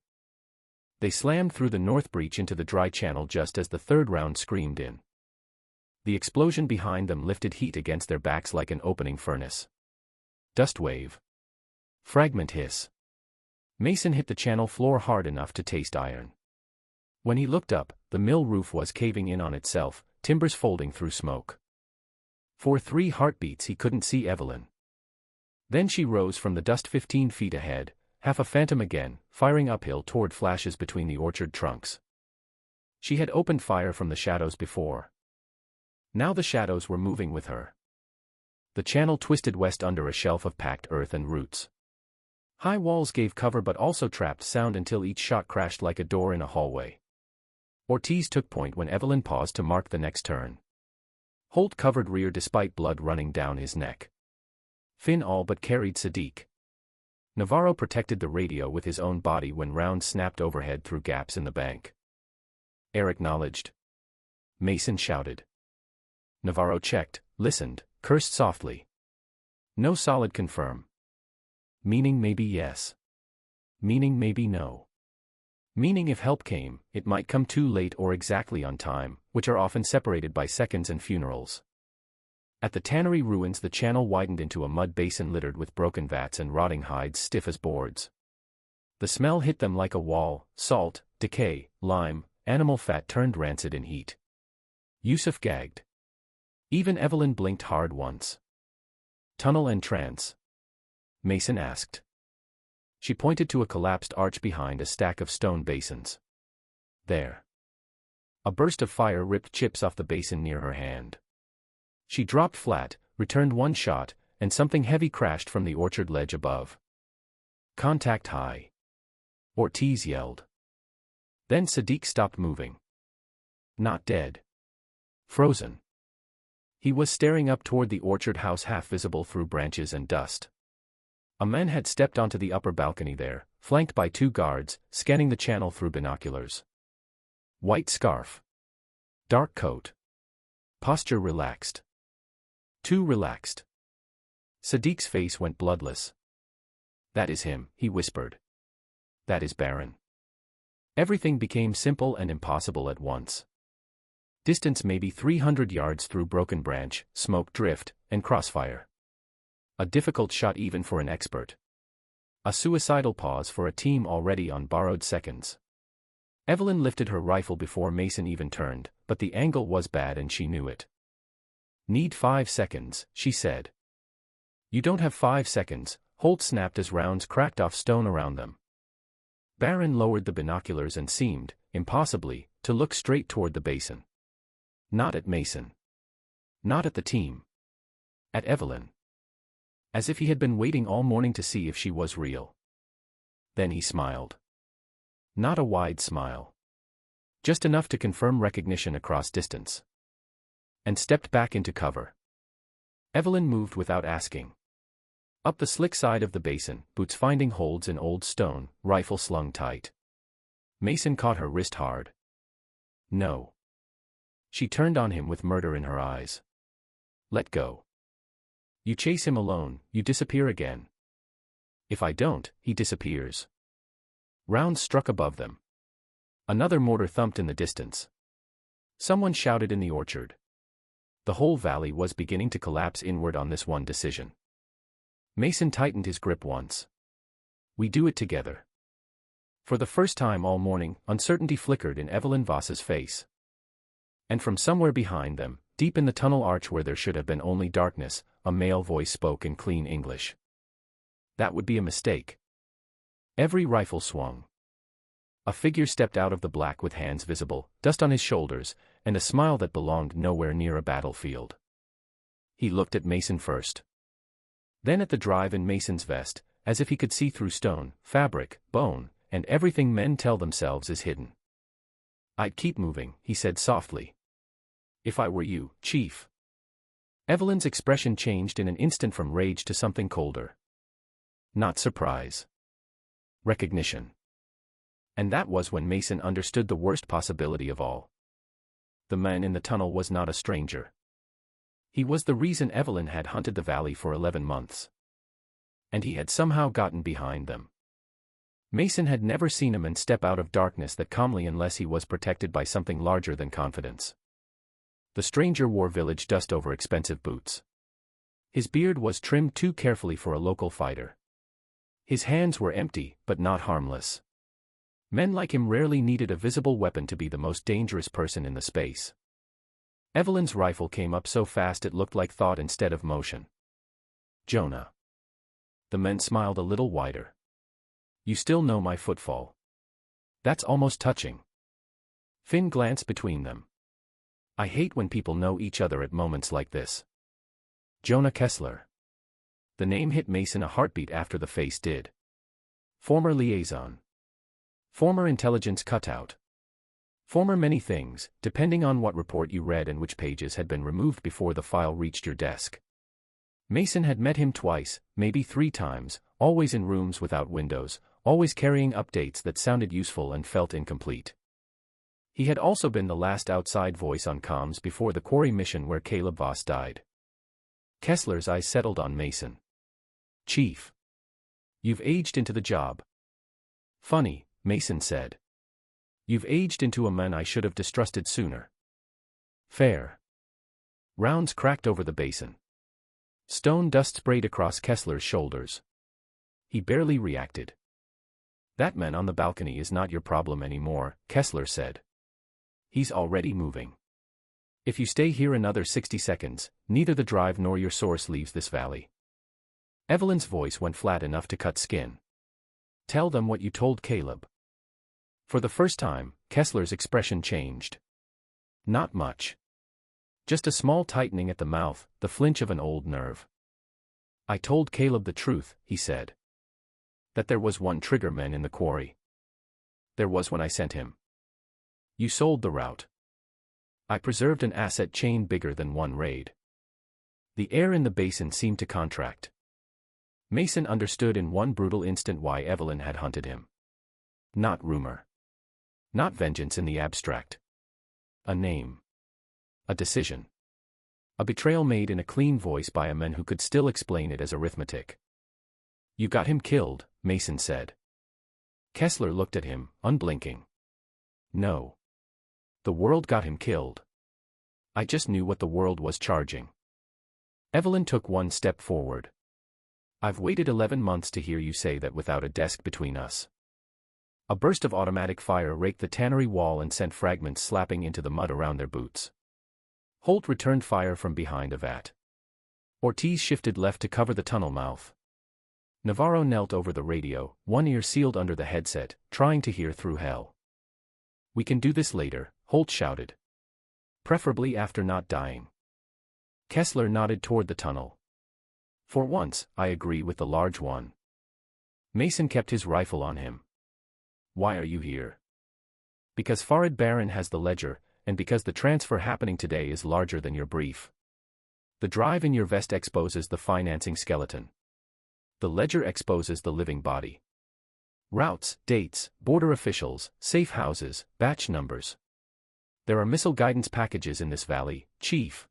They slammed through the north breach into the dry channel just as the third round screamed in. The explosion behind them lifted heat against their backs like an opening furnace. Dust wave. Fragment hiss. Mason hit the channel floor hard enough to taste iron. When he looked up, the mill roof was caving in on itself, timbers folding through smoke. For 3 heartbeats he couldn't see Evelyn. Then she rose from the dust 15 feet ahead, half a phantom again, firing uphill toward flashes between the orchard trunks. She had opened fire from the shadows before. Now the shadows were moving with her. The channel twisted west under a shelf of packed earth and roots. High walls gave cover but also trapped sound until each shot crashed like a door in a hallway. Ortiz took point when Evelyn paused to mark the next turn. Holt covered rear despite blood running down his neck. Finn all but carried Sadiq. Navarro protected the radio with his own body when rounds snapped overhead through gaps in the bank. Eric acknowledged. Mason shouted. Navarro checked, listened, cursed softly. No solid confirm. Meaning maybe yes. Meaning maybe no. Meaning if help came, it might come too late or exactly on time, which are often separated by seconds and funerals. At the tannery ruins the channel widened into a mud basin littered with broken vats and rotting hides stiff as boards. The smell hit them like a wall: salt, decay, lime, animal fat turned rancid in heat. Yusuf gagged. Even Evelyn blinked hard once. Tunnel entrance? Mason asked. She pointed to a collapsed arch behind a stack of stone basins. There. A burst of fire ripped chips off the basin near her hand. She dropped flat, returned one shot, and something heavy crashed from the orchard ledge above. Contact high. Ortiz yelled. Then Sadiq stopped moving. Not dead. Frozen. He was staring up toward the orchard house half visible through branches and dust. A man had stepped onto the upper balcony there, flanked by 2 guards, scanning the channel through binoculars. White scarf. Dark coat. Posture relaxed. Too relaxed. Sadiq's face went bloodless. That is him, he whispered. That is Baron. Everything became simple and impossible at once. Distance maybe 300 yards through broken branch, smoke drift, and crossfire. A difficult shot even for an expert. A suicidal pause for a team already on borrowed seconds. Evelyn lifted her rifle before Mason even turned, but the angle was bad and she knew it. Need 5 seconds, she said. You don't have 5 seconds, Holt snapped as rounds cracked off stone around them. Baron lowered the binoculars and seemed, impossibly, to look straight toward the basin. Not at Mason. Not at the team. At Evelyn. As if he had been waiting all morning to see if she was real. Then he smiled. Not a wide smile. Just enough to confirm recognition across distance. And stepped back into cover. Evelyn moved without asking. Up the slick side of the basin, boots finding holds in old stone, rifle slung tight. Mason caught her wrist hard. No. She turned on him with murder in her eyes. Let go. You chase him alone, you disappear again. If I don't, he disappears. Rounds struck above them. Another mortar thumped in the distance. Someone shouted in the orchard. The whole valley was beginning to collapse inward on this one decision. Mason tightened his grip once. We do it together. For the first time all morning, uncertainty flickered in Evelyn Voss's face. And from somewhere behind them, deep in the tunnel arch where there should have been only darkness, a male voice spoke in clean English. That would be a mistake. Every rifle swung. A figure stepped out of the black with hands visible, dust on his shoulders, and a smile that belonged nowhere near a battlefield. He looked at Mason first. Then at the drive in Mason's vest, as if he could see through stone, fabric, bone, and everything men tell themselves is hidden. "I'd keep moving," he said softly. "If I were you, Chief." Evelyn's expression changed in an instant from rage to something colder. Not surprise. Recognition. And that was when Mason understood the worst possibility of all. The man in the tunnel was not a stranger. He was the reason Evelyn had hunted the valley for 11 months. And he had somehow gotten behind them. Mason had never seen a man step out of darkness that calmly unless he was protected by something larger than confidence. The stranger wore village dust over expensive boots. His beard was trimmed too carefully for a local fighter. His hands were empty, but not harmless. Men like him rarely needed a visible weapon to be the most dangerous person in the space. Evelyn's rifle came up so fast it looked like thought instead of motion. "Jonah." The men smiled a little wider. "You still know my footfall." "That's almost touching." Finn glanced between them. "I hate when people know each other at moments like this." Jonah Kessler. The name hit Mason a heartbeat after the face did. Former liaison. Former intelligence cutout. Former many things, depending on what report you read and which pages had been removed before the file reached your desk. Mason had met him twice, maybe 3 times, always in rooms without windows, always carrying updates that sounded useful and felt incomplete. He had also been the last outside voice on comms before the quarry mission where Caleb Voss died. Kessler's eyes settled on Mason. "Chief. You've aged into the job." "Funny," Mason said. "You've aged into a man I should have distrusted sooner." "Fair." Rounds cracked over the basin. Stone dust sprayed across Kessler's shoulders. He barely reacted. "That man on the balcony is not your problem anymore," Kessler said. "He's already moving. If you stay here another 60 seconds, neither the drive nor your source leaves this valley." Evelyn's voice went flat enough to cut skin. "Tell them what you told Caleb." For the first time, Kessler's expression changed. Not much. Just a small tightening at the mouth, the flinch of an old nerve. "I told Caleb the truth," he said. "That there was one triggerman in the quarry. There was when I sent him. You sold the route. I preserved an asset chain bigger than one raid." The air in the basin seemed to contract. Mason understood in one brutal instant why Evelyn had hunted him. Not rumor. Not vengeance in the abstract. A name. A decision. A betrayal made in a clean voice by a man who could still explain it as arithmetic. "You got him killed," Mason said. Kessler looked at him, unblinking. "No. The world got him killed. I just knew what the world was charging." Evelyn took one step forward. "I've waited 11 months to hear you say that without a desk between us." A burst of automatic fire raked the tannery wall and sent fragments slapping into the mud around their boots. Holt returned fire from behind a vat. Ortiz shifted left to cover the tunnel mouth. Navarro knelt over the radio, one ear sealed under the headset, trying to hear through hell. "We can do this later," Holt shouted. "Preferably after not dying." Kessler nodded toward the tunnel. "For once, I agree with the large one." Mason kept his rifle on him. "Why are you here?" "Because Farid Baron has the ledger, and because the transfer happening today is larger than your brief. The drive in your vest exposes the financing skeleton. The ledger exposes the living body. Routes, dates, border officials, safe houses, batch numbers. There are missile guidance packages in this valley, Chief.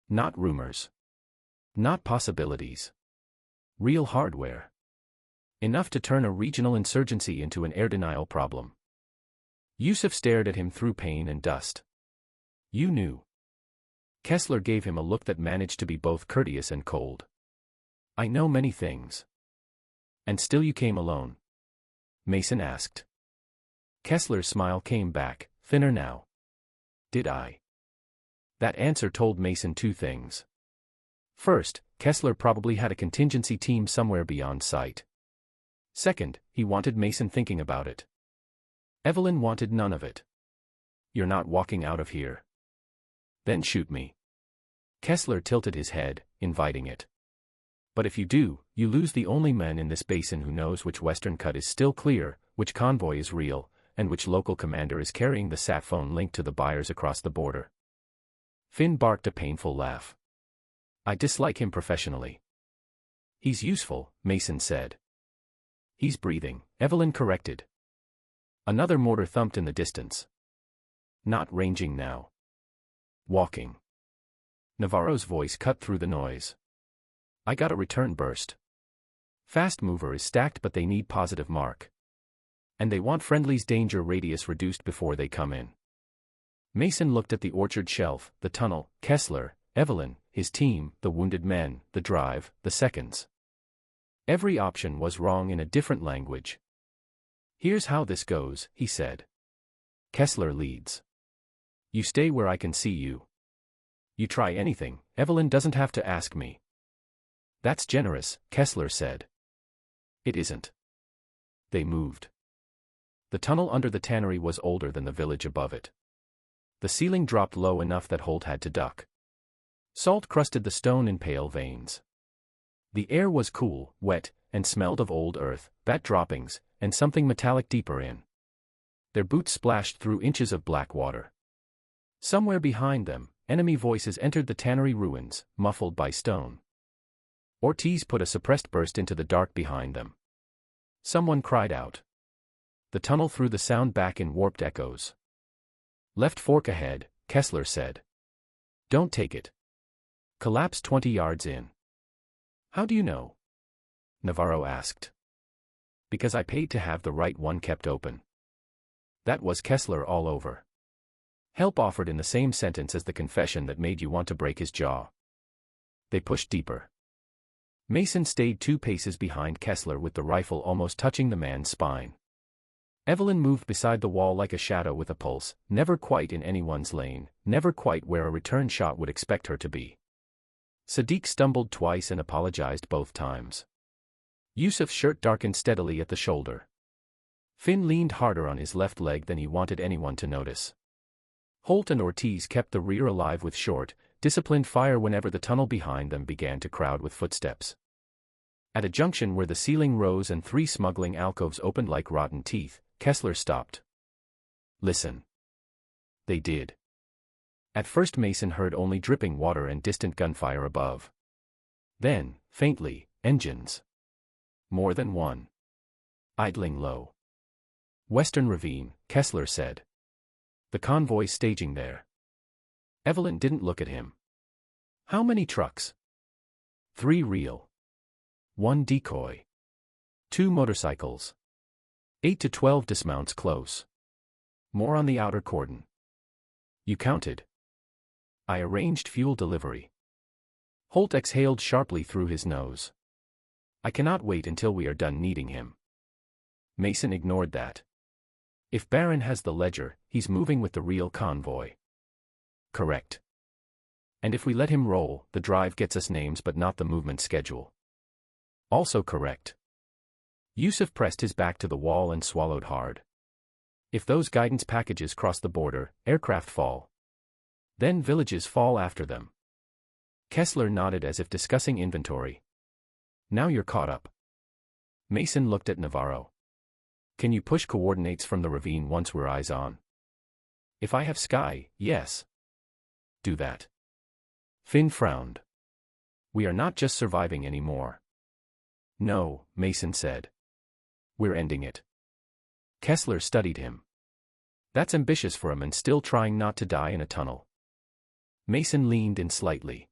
Not rumors. Not possibilities. Real hardware. Enough to turn a regional insurgency into an air denial problem." Yusuf stared at him through pain and dust. "You knew." Kessler gave him a look that managed to be both courteous and cold. "I know many things." "And still you came alone?" Mason asked. Kessler's smile came back, thinner now. "Did I?" That answer told Mason 2 things. First, Kessler probably had a contingency team somewhere beyond sight. Second, he wanted Mason thinking about it. Evelyn wanted none of it. "You're not walking out of here." Then shoot me. Kessler tilted his head, inviting it. But if you do, you lose the only man in this basin who knows which western cut is still clear, which convoy is real, and which local commander is carrying the sat phone link to the buyers across the border. Finn barked a painful laugh. I dislike him professionally. He's useful, Mason said. He's breathing, Evelyn corrected. Another mortar thumped in the distance. Not ranging now. Walking. Navarro's voice cut through the noise. I got a return burst. Fast mover is stacked, but they need positive mark. And they want friendly's danger radius reduced before they come in. Mason looked at the orchard shelf, the tunnel, Kessler, Evelyn, his team, the wounded men, the drive, the seconds. Every option was wrong in a different language. Here's how this goes, he said. Kessler leads. You stay where I can see you. You try anything, Evelyn doesn't have to ask me. That's generous, Kessler said. It isn't. They moved. The tunnel under the tannery was older than the village above it. The ceiling dropped low enough that Holt had to duck. Salt crusted the stone in pale veins. The air was cool, wet, and smelled of old earth, bat droppings, and something metallic deeper in. Their boots splashed through inches of black water. Somewhere behind them, enemy voices entered the tannery ruins, muffled by stone. Ortiz put a suppressed burst into the dark behind them. Someone cried out. The tunnel threw the sound back in warped echoes. Left fork ahead, Kessler said. Don't take it. Collapse 20 yards in. How do you know? Navarro asked. Because I paid to have the right one kept open. That was Kessler all over. Help offered in the same sentence as the confession that made you want to break his jaw. They pushed deeper. Mason stayed 2 paces behind Kessler with the rifle almost touching the man's spine. Evelyn moved beside the wall like a shadow with a pulse, never quite in anyone's lane, never quite where a return shot would expect her to be. Sadiq stumbled twice and apologized both times. Yusuf's shirt darkened steadily at the shoulder. Finn leaned harder on his left leg than he wanted anyone to notice. Holt and Ortiz kept the rear alive with short, disciplined fire whenever the tunnel behind them began to crowd with footsteps. At a junction where the ceiling rose and 3 smuggling alcoves opened like rotten teeth, Kessler stopped. Listen. They did. At first Mason heard only dripping water and distant gunfire above. Then, faintly, engines. More than one. Idling low. Western Ravine, Kessler said. The convoy staging there. Evelyn didn't look at him. How many trucks? 3 real. 1 decoy. 2 motorcycles. 8 to 12 dismounts close. More on the outer cordon. You counted. I arranged fuel delivery. Holt exhaled sharply through his nose. I cannot wait until we are done needing him. Mason ignored that. If Barron has the ledger, he's moving with the real convoy. Correct. And if we let him roll, the drive gets us names but not the movement schedule. Also correct. Yusuf pressed his back to the wall and swallowed hard. If those guidance packages cross the border, aircraft fall. Then villages fall after them. Kessler nodded as if discussing inventory. Now you're caught up. Mason looked at Navarro. Can you push coordinates from the ravine once we're eyes on? If I have sky, yes. Do that. Finn frowned. We are not just surviving anymore. No, Mason said. We're ending it. Kessler studied him. That's ambitious for a man still trying not to die in a tunnel. Mason leaned in slightly.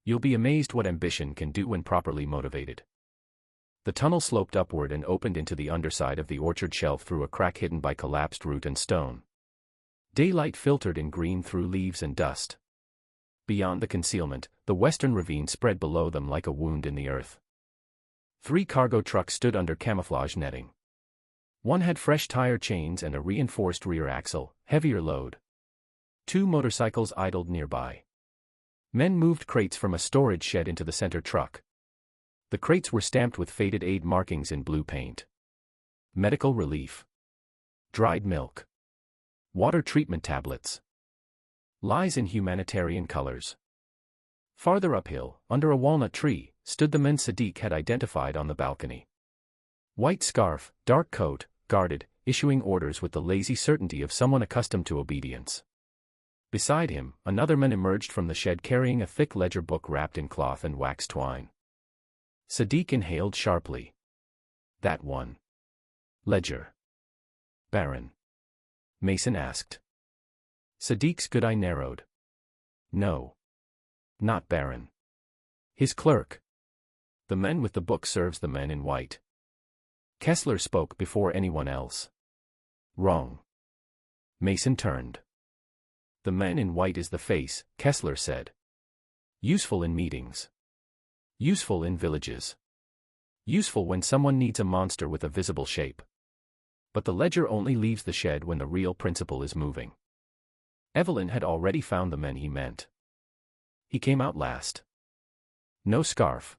You'll be amazed what ambition can do when properly motivated. The tunnel sloped upward and opened into the underside of the orchard shelf through a crack hidden by collapsed root and stone. Daylight filtered in green through leaves and dust. Beyond the concealment, the western ravine spread below them like a wound in the earth. 3 cargo trucks stood under camouflage netting. One had fresh tire chains and a reinforced rear axle, heavier load. 2 motorcycles idled nearby. Men moved crates from a storage shed into the center truck. The crates were stamped with faded aid markings in blue paint. Medical relief. Dried milk. Water treatment tablets. Lies in humanitarian colors. Farther uphill, under a walnut tree, stood the men Sadiq had identified on the balcony. White scarf, dark coat, guarded, issuing orders with the lazy certainty of someone accustomed to obedience. Beside him, another man emerged from the shed carrying a thick ledger book wrapped in cloth and wax twine. Sadiq inhaled sharply. That one. Ledger. Baron? Mason asked. Sadiq's good eye narrowed. No. Not Baron. His clerk. The man with the book serves the men in white. Kessler spoke before anyone else. Wrong. Mason turned. The man in white is the face, Kessler said. Useful in meetings. Useful in villages. Useful when someone needs a monster with a visible shape. But the ledger only leaves the shed when the real principal is moving. Evelyn had already found the men he meant. He came out last. No scarf.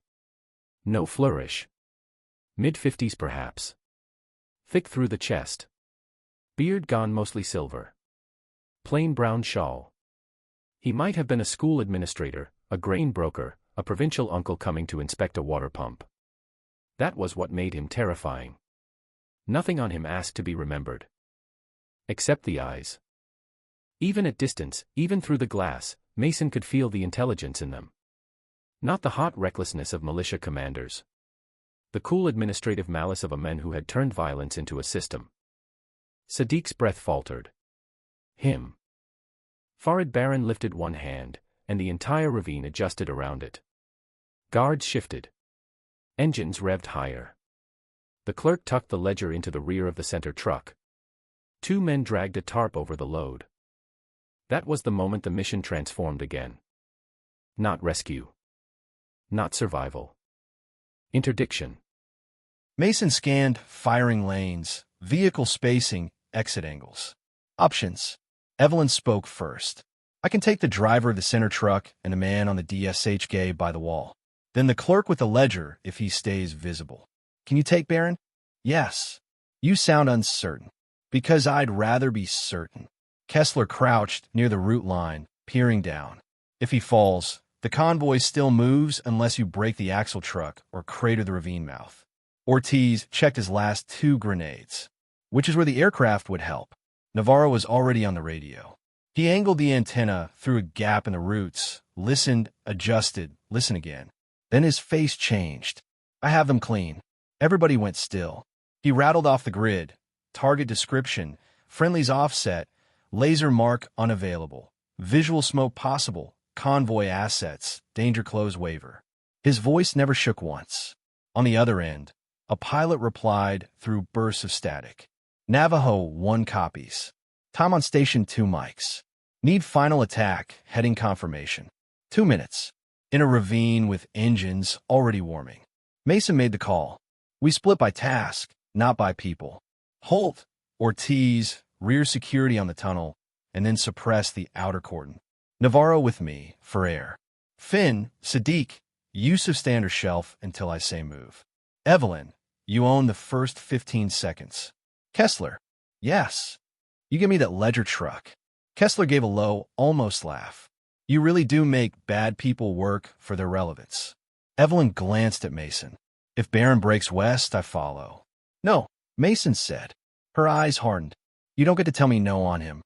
No flourish. Mid-50s perhaps. Thick through the chest. Beard gone mostly silver. Plain brown shawl. He might have been a school administrator, a grain broker, a provincial uncle coming to inspect a water pump. That was what made him terrifying. Nothing on him asked to be remembered. Except the eyes. Even at distance, even through the glass, Mason could feel the intelligence in them. Not the hot recklessness of militia commanders. The cool administrative malice of a man who had turned violence into a system. Sadiq's breath faltered. Him. Farid Baron lifted one hand, and the entire ravine adjusted around it. Guards shifted. Engines revved higher. The clerk tucked the ledger into the rear of the center truck. Two men dragged a tarp over the load. That was the moment the mission transformed again. Not rescue. Not survival. Interdiction. Mason scanned firing lanes, vehicle spacing, exit angles. Options. Evelyn spoke first. I can take the driver of the center truck and a man on the DSHK by the wall. Then the clerk with the ledger if he stays visible. Can you take Baron? Yes. You sound uncertain. Because I'd rather be certain. Kessler crouched near the route line, peering down. If he falls, the convoy still moves unless you break the axle truck or crater the ravine mouth. Ortiz checked his last 2 grenades, which is where the aircraft would help. Navarro was already on the radio. He angled the antenna through a gap in the roots, listened, adjusted, listen again. Then his face changed. I have them clean. Everybody went still. He rattled off the grid. Target description, friendlies offset, laser mark unavailable, visual smoke possible, convoy assets, danger close waiver. His voice never shook once. On the other end, a pilot replied through bursts of static. Navajo 1 copies. Time on station 2 mics. Need final attack, heading confirmation. 2 minutes. In a ravine with engines already warming. Mason made the call. We split by task, not by people. Holt, Ortiz, rear security on the tunnel, and then suppress the outer cordon. Navarro with me, for air. Finn, Sadiq, use of standard shelf until I say move. Evelyn, you own the first 15 seconds. Kessler, yes. You give me that ledger truck. Kessler gave a low, almost laugh. You really do make bad people work for their relevance. Evelyn glanced at Mason. If Baron breaks west, I follow. No, Mason said. Her eyes hardened. You don't get to tell me no on him.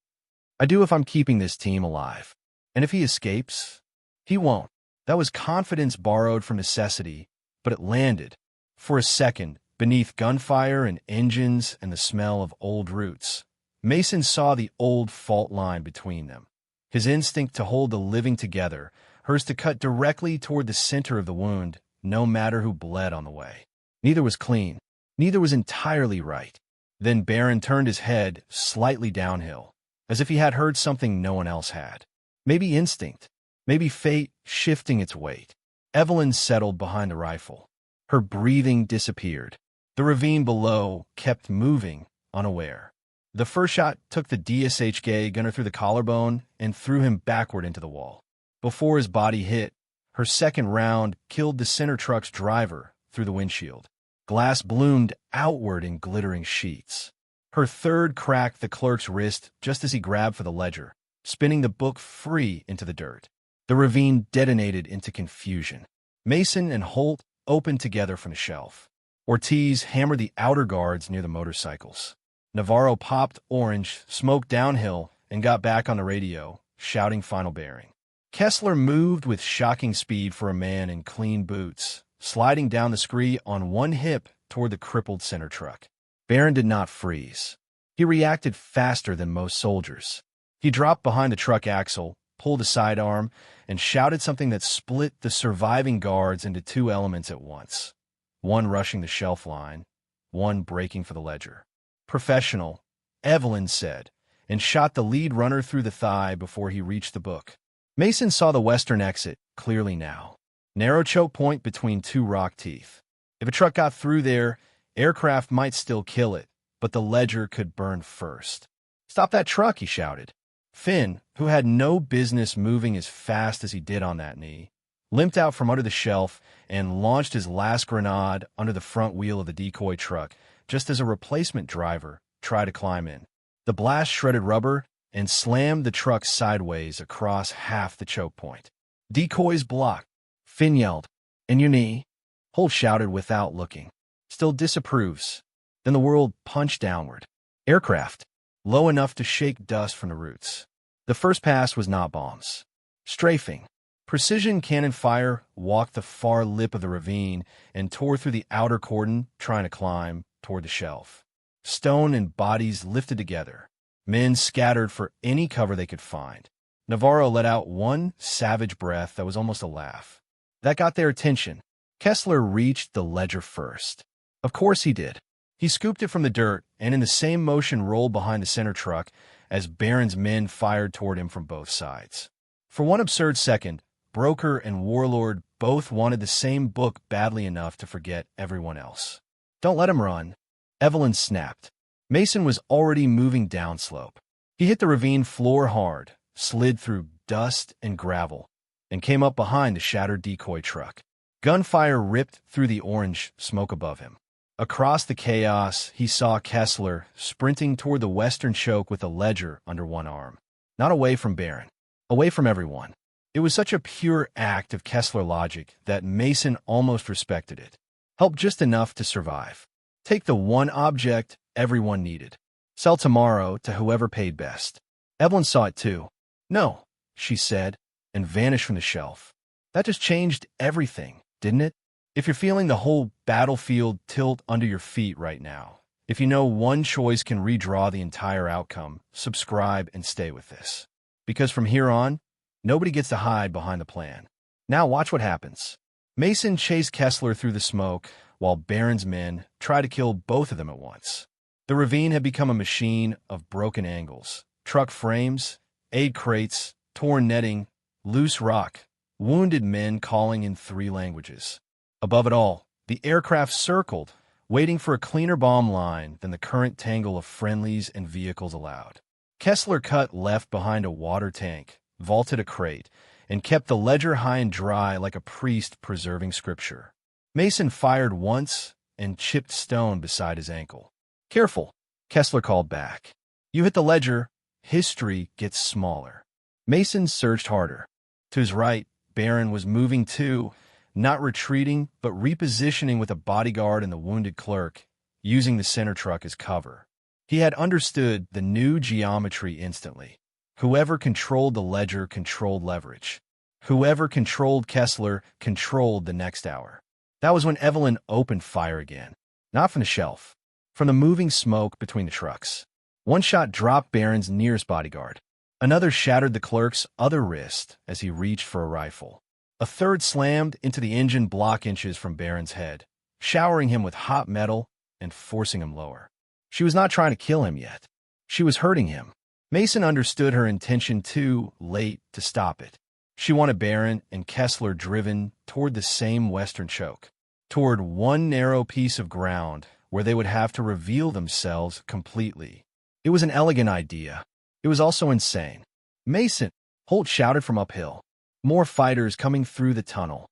I do if I'm keeping this team alive. And if he escapes, he won't. That was confidence borrowed from necessity, but it landed, for a second, beneath gunfire and engines and the smell of old roots. Mason saw the old fault line between them. His instinct to hold the living together, hers to cut directly toward the center of the wound, no matter who bled on the way. Neither was clean. Neither was entirely right. Then Baron turned his head slightly downhill, as if he had heard something no one else had. Maybe instinct. Maybe fate shifting its weight. Evelyn settled behind the rifle. Her breathing disappeared. The ravine below kept moving, unaware. The first shot took the DSHK gunner through the collarbone and threw him backward into the wall. Before his body hit, her second round killed the center truck's driver through the windshield. Glass bloomed outward in glittering sheets. Her third cracked the clerk's wrist just as he grabbed for the ledger. spinning the book free into the dirt. The ravine detonated into confusion. Mason and Holt opened together from the shelf. Ortiz hammered the outer guards near the motorcycles. Navarro popped orange, smoked downhill, and got back on the radio, shouting final bearing. Kessler moved with shocking speed for a man in clean boots, sliding down the scree on one hip toward the crippled center truck. Barron did not freeze. He reacted faster than most soldiers. He dropped behind the truck axle, pulled a sidearm, and shouted something that split the surviving guards into two elements at once. One rushing the shelf line, one breaking for the ledger. Professional, Evelyn said, and shot the lead runner through the thigh before he reached the book. Mason saw the western exit clearly now. Narrow choke point between two rock teeth. If a truck got through there, aircraft might still kill it, but the ledger could burn first. "Stop that truck," he shouted. Finn, who had no business moving as fast as he did on that knee, limped out from under the shelf and launched his last grenade under the front wheel of the decoy truck, just as a replacement driver tried to climb in. The blast shredded rubber and slammed the truck sideways across half the choke point. "Decoys blocked," Finn yelled. "And your knee?" Holt shouted without looking. "Still disapproves." Then the world punched downward. Aircraft, low enough to shake dust from the roots. The first pass was not bombs. Strafing. Precision cannon fire walked the far lip of the ravine and tore through the outer cordon, trying to climb toward the shelf. Stone and bodies lifted together. Men scattered for any cover they could find. Navarro let out one savage breath that was almost a laugh. That got their attention. Kessler reached the ledger first. Of course he did. He scooped it from the dirt and in the same motion rolled behind the center truck as Barron's men fired toward him from both sides. For one absurd second, Broker and Warlord both wanted the same book badly enough to forget everyone else. "Don't let him run," Evelyn snapped. Mason was already moving downslope. He hit the ravine floor hard, slid through dust and gravel, and came up behind the shattered decoy truck. Gunfire ripped through the orange smoke above him. Across the chaos, he saw Kessler sprinting toward the western choke with a ledger under one arm. Not away from Barron, away from everyone. It was such a pure act of Kessler logic that Mason almost respected it. Help just enough to survive. Take the one object everyone needed. Sell tomorrow to whoever paid best. Evelyn saw it too. "No," she said, and vanished from the shelf. That just changed everything, didn't it? If you're feeling the whole battlefield tilt under your feet right now, if you know one choice can redraw the entire outcome, subscribe and stay with this. Because from here on, nobody gets to hide behind the plan. Now watch what happens. Mason chased Kessler through the smoke, while Barron's men tried to kill both of them at once. The ravine had become a machine of broken angles, truck frames, aid crates, torn netting, loose rock, wounded men calling in 3 languages. Above it all, the aircraft circled, waiting for a cleaner bomb line than the current tangle of friendlies and vehicles allowed. Kessler cut left behind a water tank, vaulted a crate, and kept the ledger high and dry like a priest preserving scripture. Mason fired once and chipped stone beside his ankle. "Careful," Kessler called back. "You hit the ledger, history gets smaller." Mason surged harder. To his right, Barron was moving too, not retreating, but repositioning with a bodyguard and the wounded clerk, using the center truck as cover. He had understood the new geometry instantly. Whoever controlled the ledger controlled leverage. Whoever controlled Kessler controlled the next hour. That was when Evelyn opened fire again. Not from the shelf, from the moving smoke between the trucks. One shot dropped Barron's nearest bodyguard. Another shattered the clerk's other wrist as he reached for a rifle. A third slammed into the engine block inches from Barron's head, showering him with hot metal and forcing him lower. She was not trying to kill him yet. She was hurting him. Mason understood her intention too late to stop it. She wanted Barron and Kessler driven toward the same western choke, toward one narrow piece of ground where they would have to reveal themselves completely. It was an elegant idea. It was also insane. "Mason!" Holt shouted from uphill. More fighters coming through the tunnel.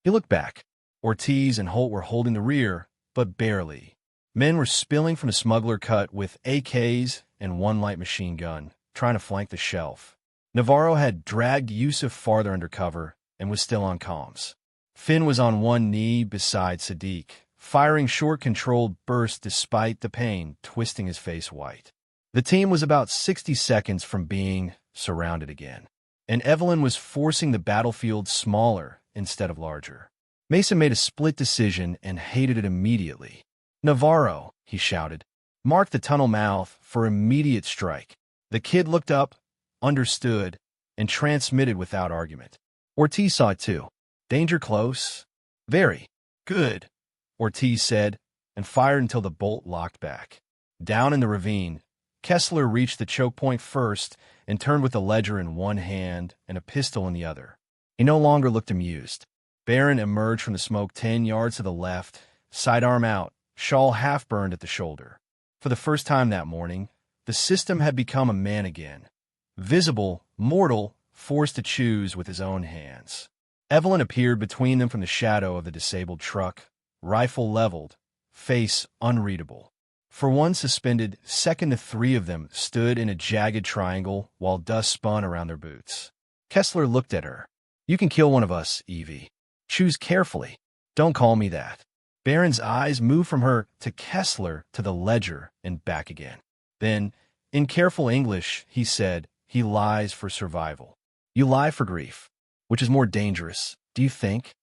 He looked back. Ortiz and Holt were holding the rear, but barely. Men were spilling from the smuggler cut with AKs and one light machine gun, trying to flank the shelf. Navarro had dragged Yusuf farther under cover and was still on comms. Finn was on one knee beside Sadiq, firing short controlled bursts despite the pain twisting his face white. The team was about 60 seconds from being surrounded again, and Evelyn was forcing the battlefield smaller instead of larger. Mason made a split decision and hated it immediately. "Navarro," he shouted, "mark the tunnel mouth for immediate strike." The kid looked up, understood, and transmitted without argument. Ortiz saw it too. "Danger close?" "Very. Good," Ortiz said, and fired until the bolt locked back. Down in the ravine, Kessler reached the choke point first and turned with a ledger in one hand and a pistol in the other. He no longer looked amused. Barron emerged from the smoke 10 yards to the left, sidearm out, shawl half burned at the shoulder. For the first time that morning, the system had become a man again. Visible, mortal, forced to choose with his own hands. Evelyn appeared between them from the shadow of the disabled truck, rifle leveled, face unreadable. For one suspended second, the three of them stood in a jagged triangle while dust spun around their boots. Kessler looked at her. "You can kill one of us, Evie. Choose carefully. Don't call me that." Barron's eyes moved from her to Kessler to the ledger and back again. Then, in careful English, he said, "He lies for survival. You lie for grief. Which is more dangerous, do you think?"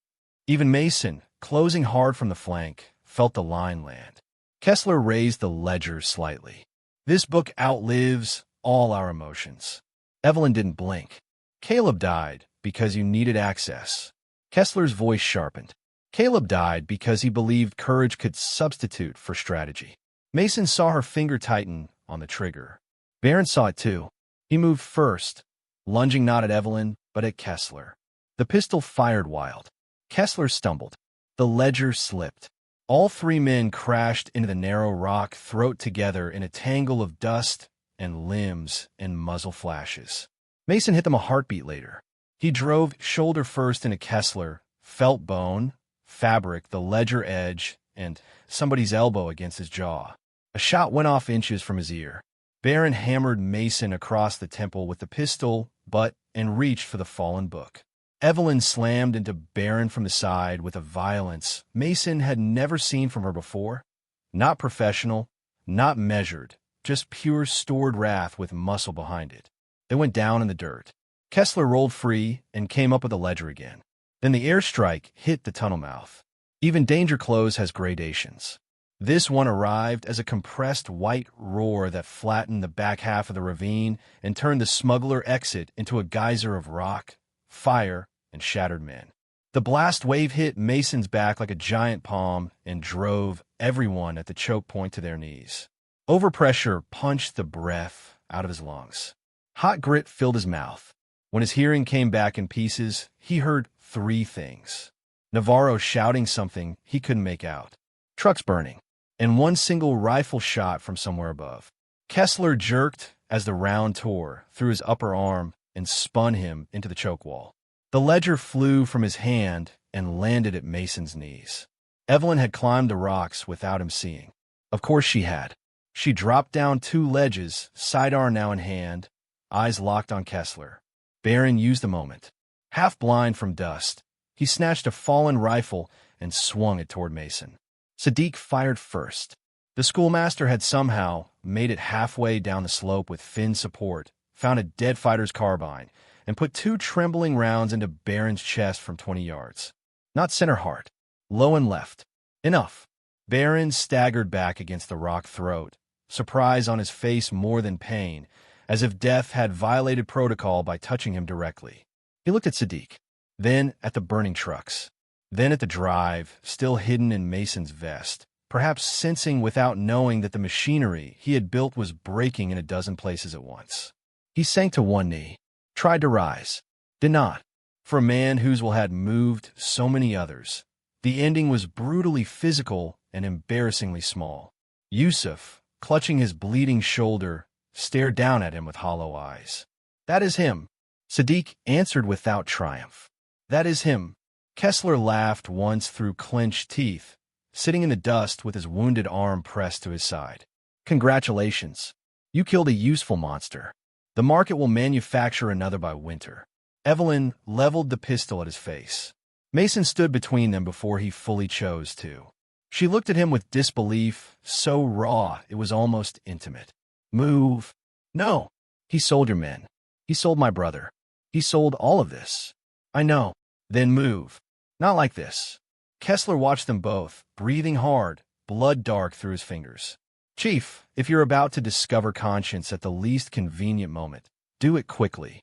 Even Mason, closing hard from the flank, felt the line land. Kessler raised the ledger slightly. "This book outlives all our emotions." Evelyn didn't blink. "Caleb died because you needed access." Kessler's voice sharpened. "Caleb died because he believed courage could substitute for strategy." Mason saw her finger tighten on the trigger. Barron saw it too. He moved first, lunging not at Evelyn, but at Kessler. The pistol fired wild. Kessler stumbled. The ledger slipped. All three men crashed into the narrow rock throat together in a tangle of dust and limbs and muzzle flashes. Mason hit them a heartbeat later. He drove shoulder first into Kessler, felt bone, fabric, the ledger edge, and somebody's elbow against his jaw. A shot went off inches from his ear. Barron hammered Mason across the temple with the pistol, butt, and reached for the fallen book. Evelyn slammed into Barron from the side with a violence Mason had never seen from her before. Not professional, not measured, just pure stored wrath with muscle behind it. They went down in the dirt. Kessler rolled free and came up with the ledger again. Then the airstrike hit the tunnel mouth. Even danger close has gradations. This one arrived as a compressed white roar that flattened the back half of the ravine and turned the smuggler exit into a geyser of rock, fire, and shattered men. The blast wave hit Mason's back like a giant palm and drove everyone at the choke point to their knees. Overpressure punched the breath out of his lungs. Hot grit filled his mouth. When his hearing came back in pieces, he heard three things. Navarro shouting something he couldn't make out. Trucks burning. And one single rifle shot from somewhere above. Kessler jerked as the round tore through his upper arm and spun him into the choke wall. The ledger flew from his hand and landed at Mason's knees. Evelyn had climbed the rocks without him seeing. Of course she had. She dropped down 2 ledges, sidearm now in hand, eyes locked on Kessler. Barron used the moment. Half blind from dust, he snatched a fallen rifle and swung it toward Mason. Sadiq fired first. The schoolmaster had somehow made it halfway down the slope with Finn's support, found a dead fighter's carbine, and put 2 trembling rounds into Barron's chest from 20 yards. Not center heart. Low and left. Enough. Barron staggered back against the rock throat, surprise on his face more than pain, as if death had violated protocol by touching him directly. He looked at Sadiq, then at the burning trucks, then at the drive, still hidden in Mason's vest, perhaps sensing without knowing that the machinery he had built was breaking in a dozen places at once. He sank to one knee, tried to rise, did not. For a man whose will had moved so many others, the ending was brutally physical and embarrassingly small. Yusuf, clutching his bleeding shoulder, stared down at him with hollow eyes. "That is him," Sadiq answered without triumph. "That is him." Kessler laughed once through clenched teeth, sitting in the dust with his wounded arm pressed to his side. "Congratulations. You killed a useful monster." The market will manufacture another by winter. Evelyn leveled the pistol at his face. Mason stood between them before he fully chose to. She looked at him with disbelief, so raw it was almost intimate. Move. No. He sold your men. He sold my brother. He sold all of this. I know. Then move. Not like this. Kessler watched them both, breathing hard, blood dark through his fingers. Chief, if you're about to discover conscience at the least convenient moment, do it quickly.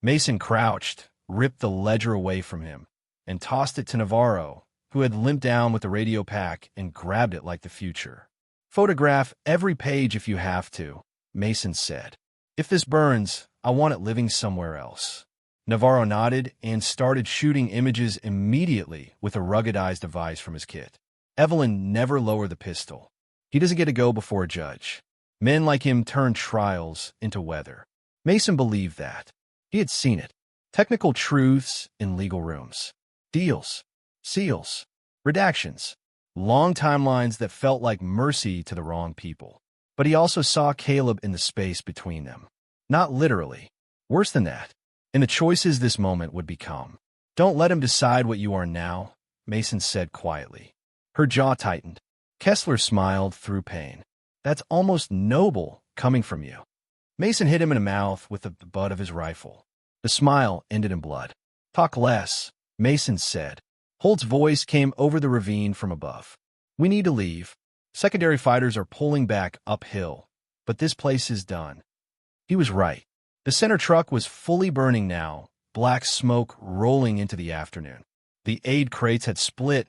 Mason crouched, ripped the ledger away from him, and tossed it to Navarro, who had limped down with the radio pack and grabbed it like the future. Photograph every page if you have to, Mason said. If this burns, I want it living somewhere else. Navarro nodded and started shooting images immediately with a ruggedized device from his kit. Evelyn never lowered the pistol. He doesn't get to go before a judge. Men like him turn trials into weather. Mason believed that. He had seen it. Technical truths in legal rooms. Deals. Seals. Redactions. Long timelines that felt like mercy to the wrong people. But he also saw Caleb in the space between them. Not literally. Worse than that. In the choices this moment would become. Don't let him decide what you are now, Mason said quietly. Her jaw tightened. Kessler smiled through pain. That's almost noble coming from you. Mason hit him in the mouth with the butt of his rifle. The smile ended in blood. Talk less, Mason said. Holt's voice came over the ravine from above. We need to leave. Secondary fighters are pulling back uphill, but this place is done. He was right. The center truck was fully burning now, black smoke rolling into the afternoon. The aid crates had split,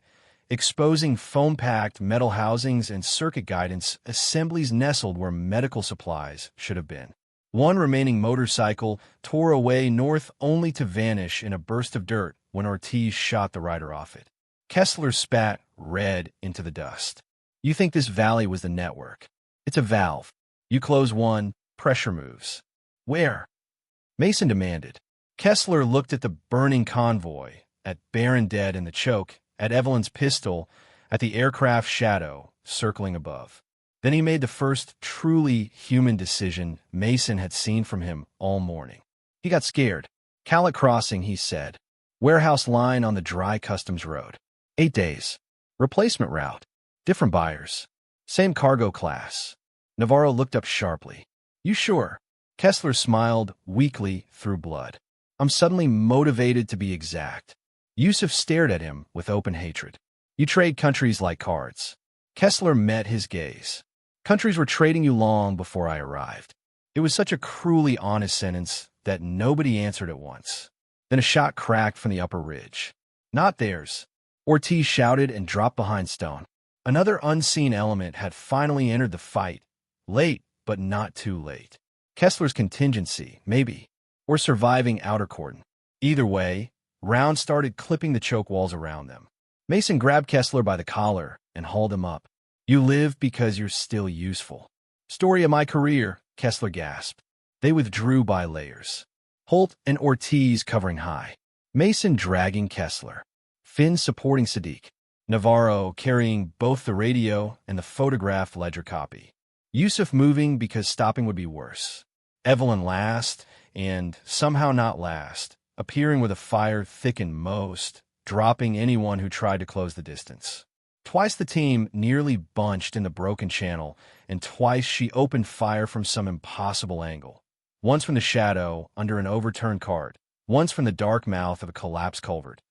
exposing foam-packed metal housings and circuit guidance assemblies nestled where medical supplies should have been. One remaining motorcycle tore away north only to vanish in a burst of dirt when Ortiz shot the rider off it. Kessler spat red into the dust. You think this valley was the network. It's a valve. You close one, pressure moves. Where? Mason demanded. Kessler looked at the burning convoy, at Baron dead in the choke, at Evelyn's pistol, at the aircraft shadow circling above. Then he made the first truly human decision Mason had seen from him all morning. He got scared. Callett Crossing, he said. Warehouse line on the dry customs road. 8 days. Replacement route. Different buyers. Same cargo class. Navarro looked up sharply. You sure? Kessler smiled weakly through blood. I'm suddenly motivated to be exact. Yusuf stared at him with open hatred. You trade countries like cards. Kessler met his gaze. Countries were trading you long before I arrived. It was such a cruelly honest sentence that nobody answered at once. Then a shot cracked from the upper ridge. Not theirs. Ortiz shouted and dropped behind stone. Another unseen element had finally entered the fight. Late, but not too late. Kessler's contingency, maybe. Or surviving outer cordon. Either way, rounds started clipping the choke walls around them. Mason grabbed Kessler by the collar and hauled him up. You live because you're still useful. Story of my career, Kessler gasped. They withdrew by layers. Holt and Ortiz covering high. Mason dragging Kessler. Finn supporting Sadiq. Navarro carrying both the radio and the photograph ledger copy. Yusuf moving because stopping would be worse. Evelyn last, and somehow not last, appearing where the fire thickened most, dropping anyone who tried to close the distance. Twice the team nearly bunched in the broken channel, and twice she opened fire from some impossible angle. Once from the shadow, under an overturned cart, once from the dark mouth of a collapsed culvert,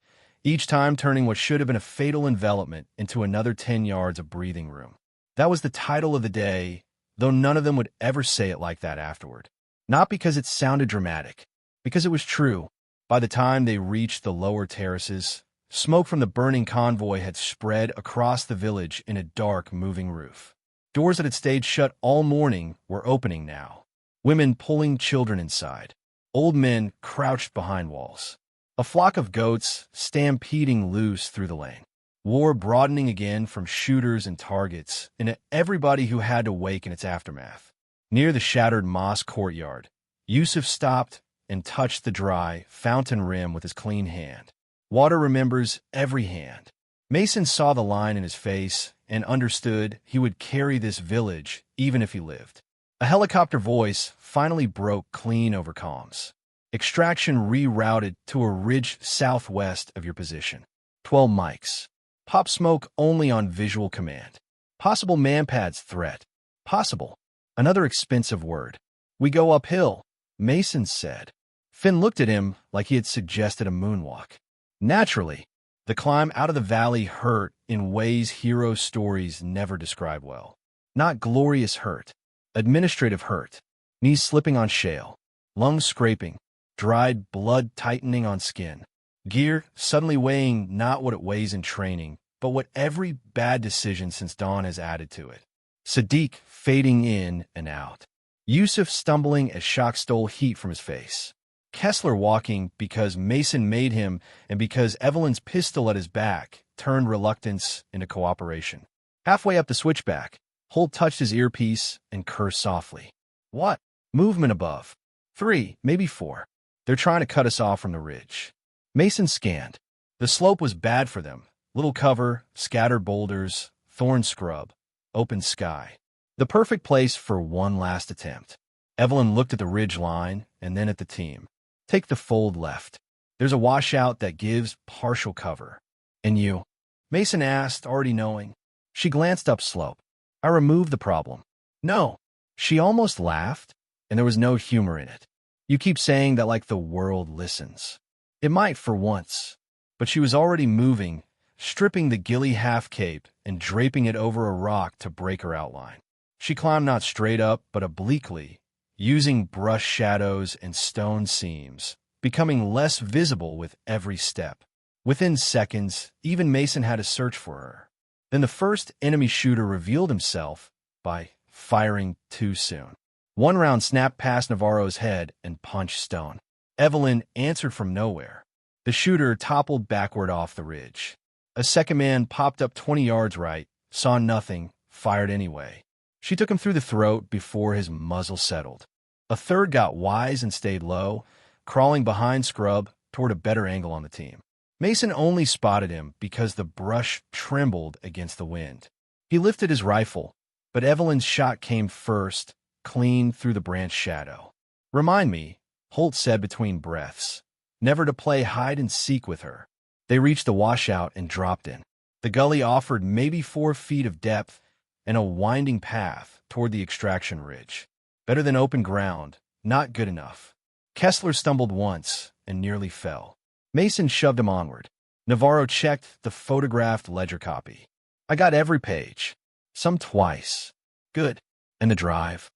each time turning what should have been a fatal envelopment into another 10 yards of breathing room. That was the title of the day, though none of them would ever say it like that afterward. Not because it sounded dramatic, because it was true. By the time they reached the lower terraces, smoke from the burning convoy had spread across the village in a dark, moving roof. Doors that had stayed shut all morning were opening now. Women pulling children inside. Old men crouched behind walls. A flock of goats stampeding loose through the lane. War broadening again from shooters and targets into everybody who had to wake in its aftermath. Near the shattered mosque courtyard, Yusuf stopped and touched the dry fountain rim with his clean hand. Water remembers every hand. Mason saw the line in his face and understood he would carry this village even if he lived. A helicopter voice finally broke clean over comms. Extraction rerouted to a ridge southwest of your position. 12 mics. Pop smoke only on visual command. Possible manpads threat. Possible. Another expensive word. We go uphill, Mason said. Finn looked at him like he had suggested a moonwalk. Naturally, the climb out of the valley hurt in ways hero stories never describe well. Not glorious hurt. Administrative hurt. Knees slipping on shale. Lungs scraping. Dried blood tightening on skin. Gear suddenly weighing not what it weighs in training, but what every bad decision since dawn has added to it. Sadiq fading in and out. Yusuf stumbling as shock stole heat from his face. Kessler walking because Mason made him and because Evelyn's pistol at his back turned reluctance into cooperation. Halfway up the switchback, Holt touched his earpiece and cursed softly. What? Movement above. 3, maybe 4. They're trying to cut us off from the ridge. Mason scanned. The slope was bad for them. Little cover, scattered boulders, thorn scrub, open sky. The perfect place for one last attempt. Evelyn looked at the ridge line and then at the team. Take the fold left. There's a washout that gives partial cover. And you? Mason asked, already knowing. She glanced upslope. I removed the problem. No. She almost laughed, and there was no humor in it. You keep saying that like the world listens. It might for once. But she was already moving, stripping the ghillie half-cape and draping it over a rock to break her outline. She climbed not straight up, but obliquely, using brush shadows and stone seams, becoming less visible with every step. Within seconds, even Mason had to search for her. Then the first enemy shooter revealed himself by firing too soon. One round snapped past Navarro's head and punched stone. Evelyn answered from nowhere. The shooter toppled backward off the ridge. A second man popped up 20 yards right, saw nothing, fired anyway. She took him through the throat before his muzzle settled. A third got wise and stayed low, crawling behind scrub toward a better angle on the team. Mason only spotted him because the brush trembled against the wind. He lifted his rifle, but Evelyn's shot came first, clean through the branch shadow. Remind me, Holt said between breaths, never to play hide-and-seek with her. They reached the washout and dropped in. The gully offered maybe 4 feet of depth and a winding path toward the extraction ridge. Better than open ground, not good enough. Kessler stumbled once and nearly fell. Mason shoved him onward. Navarro checked the photographed ledger copy. I got every page. Some twice. Good. And the drive?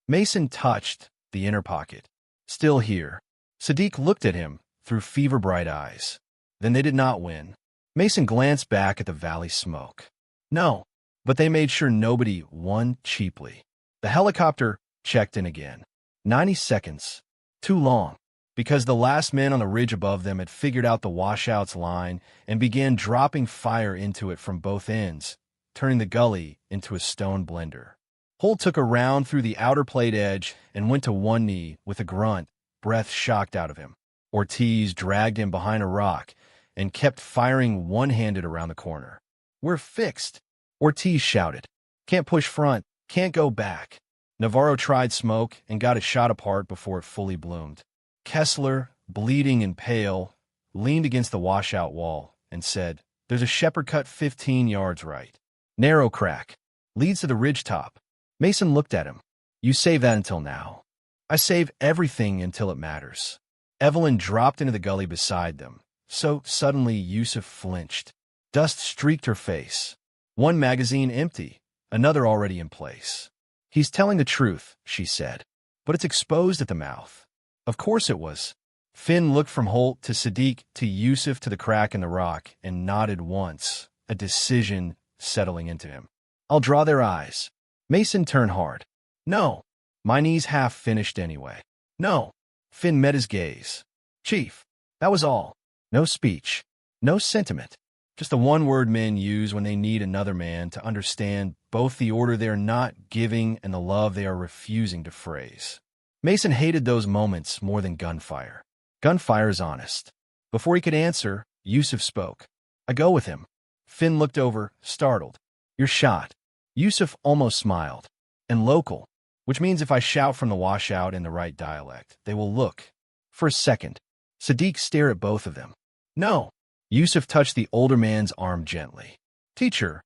Mason touched the inner pocket. Still here. Sadiq looked at him through fever-bright eyes. Then they did not win. Mason glanced back at the valley smoke. No, but they made sure nobody won cheaply. The helicopter checked in again. 90 seconds. Too long. Because the last men on the ridge above them had figured out the washout's line and began dropping fire into it from both ends, turning the gully into a stone blender. Holt took a round through the outer plate edge and went to one knee with a grunt, breath shocked out of him. Ortiz dragged him behind a rock and kept firing one-handed around the corner. We're fixed, Ortiz shouted. Can't push front, can't go back. Navarro tried smoke and got it shot apart before it fully bloomed. Kessler, bleeding and pale, leaned against the washout wall and said, There's a shepherd cut 15 yards right. Narrow crack. Leads to the ridge top. Mason looked at him. You save that until now. I save everything until it matters. Evelyn dropped into the gully beside them. So suddenly Yusuf flinched. Dust streaked her face. One magazine empty, another already in place. He's telling the truth, she said. But it's exposed at the mouth. Of course it was. Finn looked from Holt to Sadiq to Yusuf to the crack in the rock and nodded once, a decision settling into him. I'll draw their eyes. Mason turned hard. No. My knee's half finished anyway. No. Finn met his gaze. Chief. That was all. No speech. No sentiment. Just the one word men use when they need another man to understand both the order they are not giving and the love they are refusing to phrase. Mason hated those moments more than gunfire. Gunfire is honest. Before he could answer, Yusuf spoke. I go with him. Finn looked over, startled. You're shot. Yusuf almost smiled. And local. which means if I shout from the washout in the right dialect, they will look. For a second, Sadiq stared at both of them. No. Yusuf touched the older man's arm gently. Teacher,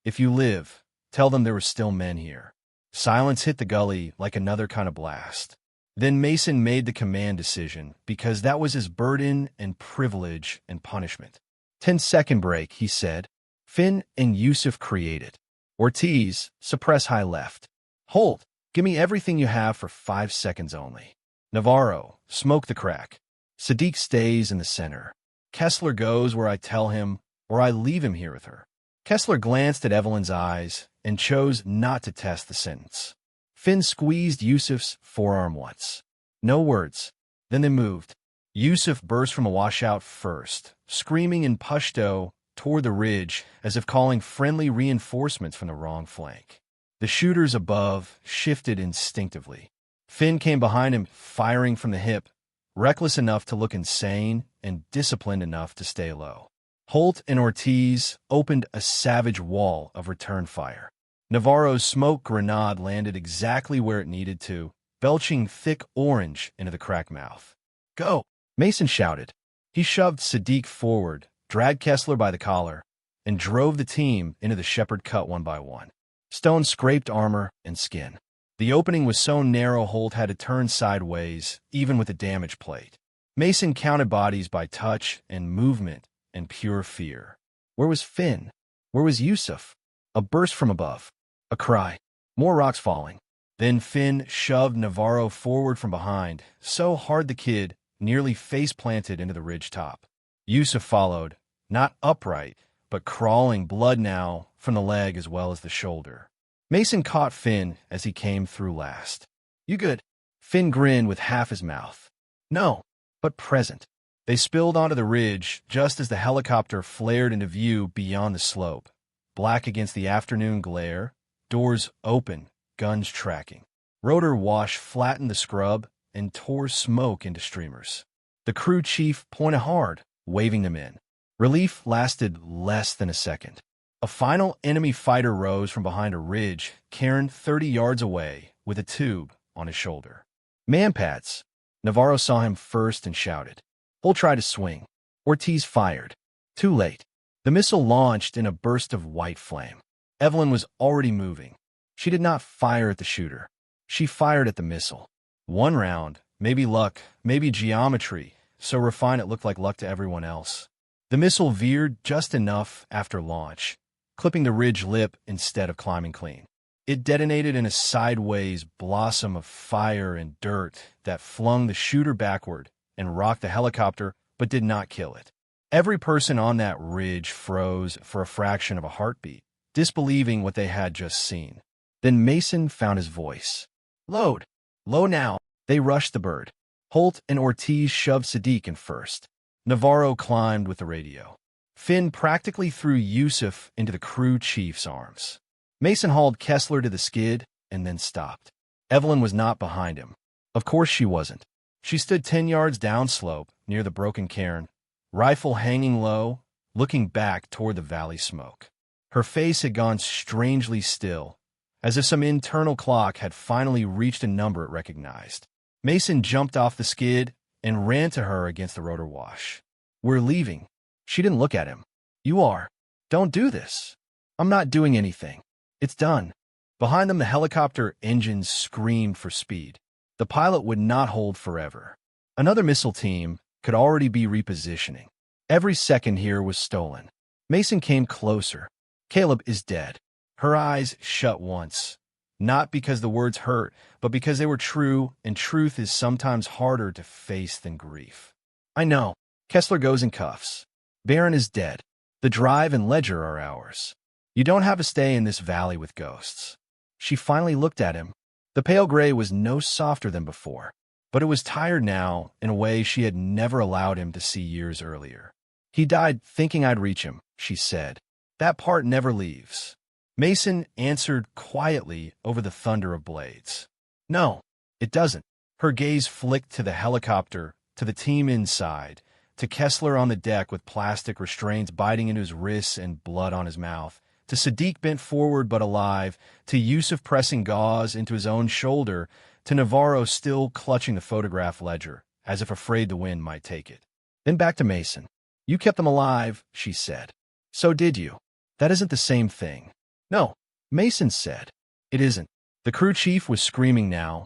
if you live, tell them there were still men here. Silence hit the gully like another kind of blast. Then Mason made the command decision because that was his burden and privilege and punishment. 10-second break, he said. Finn and Yusuf created. Ortiz, suppress high left. Hold. Give me everything you have for 5 seconds only. Navarro, smoke the crack. Sadiq stays in the center. Kessler goes where I tell him, or I leave him here with her. Kessler glanced at Evelyn's eyes and chose not to test the sentence. Finn squeezed Yusuf's forearm once. No words. Then they moved. Yusuf burst from a washout first, screaming in Pashto toward the ridge as if calling friendly reinforcements from the wrong flank. The shooters above shifted instinctively. Finn came behind him, firing from the hip, reckless enough to look insane and disciplined enough to stay low. Holt and Ortiz opened a savage wall of return fire. Navarro's smoke grenade landed exactly where it needed to, belching thick orange into the crack mouth. Go! Mason shouted. He shoved Sadiq forward, dragged Kessler by the collar, and drove the team into the shepherd cut one by one. Stone scraped armor and skin. The opening was so narrow Holt had to turn sideways, even with a damaged plate. Mason counted bodies by touch and movement and pure fear. Where was Finn? Where was Yusuf? A burst from above. A cry. More rocks falling. Then Finn shoved Navarro forward from behind, so hard the kid nearly face-planted into the ridge top. Yusuf followed, not upright, but crawling, blood now from the leg as well as the shoulder. Mason caught Finn as he came through last. You good? Finn grinned with half his mouth. No, but present. They spilled onto the ridge just as the helicopter flared into view beyond the slope, black against the afternoon glare, doors open, guns tracking. Rotor wash flattened the scrub and tore smoke into streamers. The crew chief pointed hard, waving them in. Relief lasted less than a second. A final enemy fighter rose from behind a ridge, cairn 30 yards away, with a tube on his shoulder. Man-pads! Navarro saw him first and shouted. Holt tried to swing. Ortiz fired. Too late. The missile launched in a burst of white flame. Evelyn was already moving. She did not fire at the shooter. She fired at the missile. One round, maybe luck, maybe geometry, so refined it looked like luck to everyone else. The missile veered just enough after launch, clipping the ridge lip instead of climbing clean. It detonated in a sideways blossom of fire and dirt that flung the shooter backward and rocked the helicopter, but did not kill it. Every person on that ridge froze for a fraction of a heartbeat, disbelieving what they had just seen. Then Mason found his voice. Load! Low now! They rushed the bird. Holt and Ortiz shoved Sadiq in first. Navarro climbed with the radio. Finn practically threw Yusuf into the crew chief's arms. Mason hauled Kessler to the skid and then stopped. Evelyn was not behind him. Of course she wasn't. She stood 10 yards downslope near the broken cairn, rifle hanging low, looking back toward the valley smoke. Her face had gone strangely still, as if some internal clock had finally reached a number it recognized. Mason jumped off the skid and ran to her against the rotor wash. We're leaving. She didn't look at him. You are. Don't do this. I'm not doing anything. It's done. Behind them, the helicopter engines screamed for speed. The pilot would not hold forever. Another missile team could already be repositioning. Every second here was stolen. Mason came closer. Caleb is dead. Her eyes shut once. Not because the words hurt, but because they were true, and truth is sometimes harder to face than grief. I know. Kessler goes in cuffs. Barron is dead. The drive and ledger are ours. You don't have to stay in this valley with ghosts. She finally looked at him. The pale gray was no softer than before, but it was tired now in a way she had never allowed him to see years earlier. He died thinking I'd reach him, she said. That part never leaves. Mason answered quietly over the thunder of blades. No, it doesn't. Her gaze flicked to the helicopter, to the team inside, to Kessler on the deck with plastic restraints biting into his wrists and blood on his mouth, to Sadiq bent forward but alive, to Yusuf pressing gauze into his own shoulder, to Navarro still clutching the photograph ledger, as if afraid the wind might take it. Then back to Mason. You kept them alive, she said. So did you. That isn't the same thing. No, Mason said. It isn't. The crew chief was screaming now,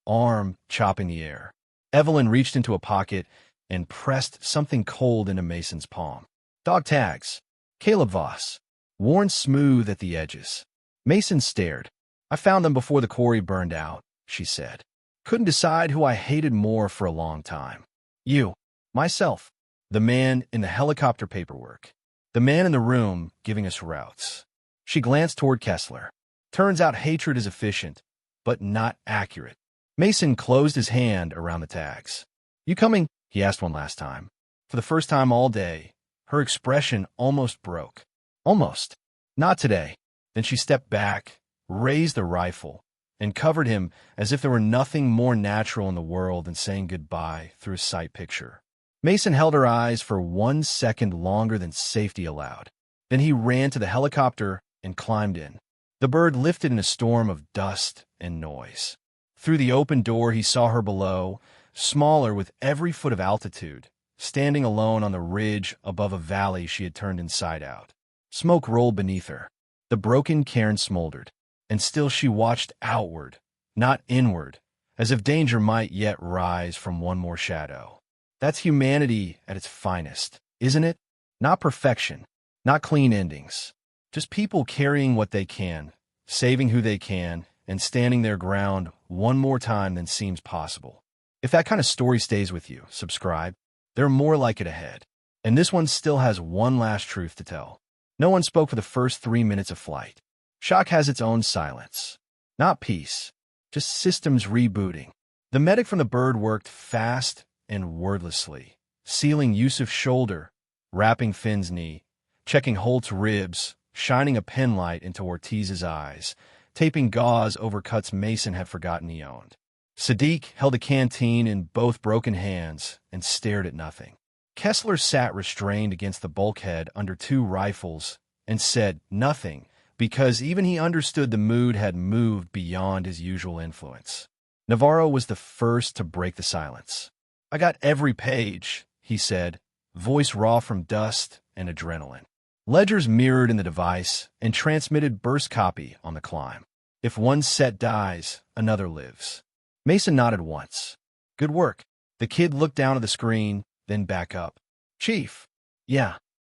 arm chopping the air. Evelyn reached into a pocket and pressed something cold into Mason's palm. Dog tags. Caleb Voss. Worn smooth at the edges. Mason stared. I found them before the quarry burned out, she said. Couldn't decide who I hated more for a long time. You. Myself. The man in the helicopter paperwork. The man in the room giving us routes. She glanced toward Kessler. Turns out hatred is efficient, but not accurate. Mason closed his hand around the tags. You coming? He asked one last time. For the first time all day, her expression almost broke. Almost. Not today. Then she stepped back, raised the rifle, and covered him as if there were nothing more natural in the world than saying goodbye through a sight picture. Mason held her eyes for 1 second longer than safety allowed. Then he ran to the helicopter and climbed in. The bird lifted in a storm of dust and noise. Through the open door he saw her below, smaller with every foot of altitude, standing alone on the ridge above a valley she had turned inside out. Smoke rolled beneath her. The broken cairn smoldered, and still she watched outward, not inward, as if danger might yet rise from one more shadow. That's humanity at its finest, isn't it? Not perfection, not clean endings. Just people carrying what they can, saving who they can, and standing their ground one more time than seems possible. If that kind of story stays with you, subscribe. There are more like it ahead. And this one still has one last truth to tell. No one spoke for the first 3 minutes of flight. Shock has its own silence. Not peace, just systems rebooting. The medic from the bird worked fast and wordlessly, sealing Yusuf's shoulder, wrapping Finn's knee, checking Holt's ribs, shining a penlight into Ortiz's eyes, taping gauze over cuts Mason had forgotten he owned. Sadiq held a canteen in both broken hands and stared at nothing. Kessler sat restrained against the bulkhead under 2 rifles and said nothing because even he understood the mood had moved beyond his usual influence. Navarro was the first to break the silence. I got every page, he said, voice raw from dust and adrenaline. Ledgers mirrored in the device and transmitted burst copy on the climb. If one set dies, another lives. Mason nodded once. Good work. The kid looked down at the screen, then back up. Chief. Yeah,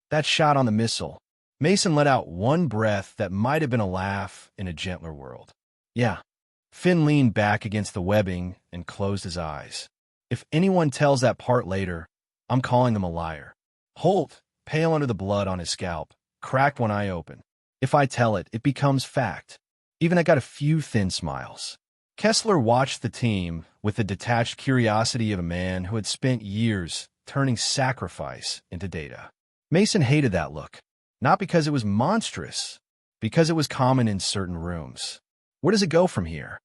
that shot on the missile. Mason let out one breath that might have been a laugh in a gentler world. Yeah. Finn leaned back against the webbing and closed his eyes. If anyone tells that part later, I'm calling them a liar. Holt, pale under the blood on his scalp, cracked one eye open. If I tell it, it becomes fact. Even I got a few thin smiles. Kessler watched the team with the detached curiosity of a man who had spent years turning sacrifice into data. Mason hated that look, not because it was monstrous, because it was common in certain rooms. Where does it go from here?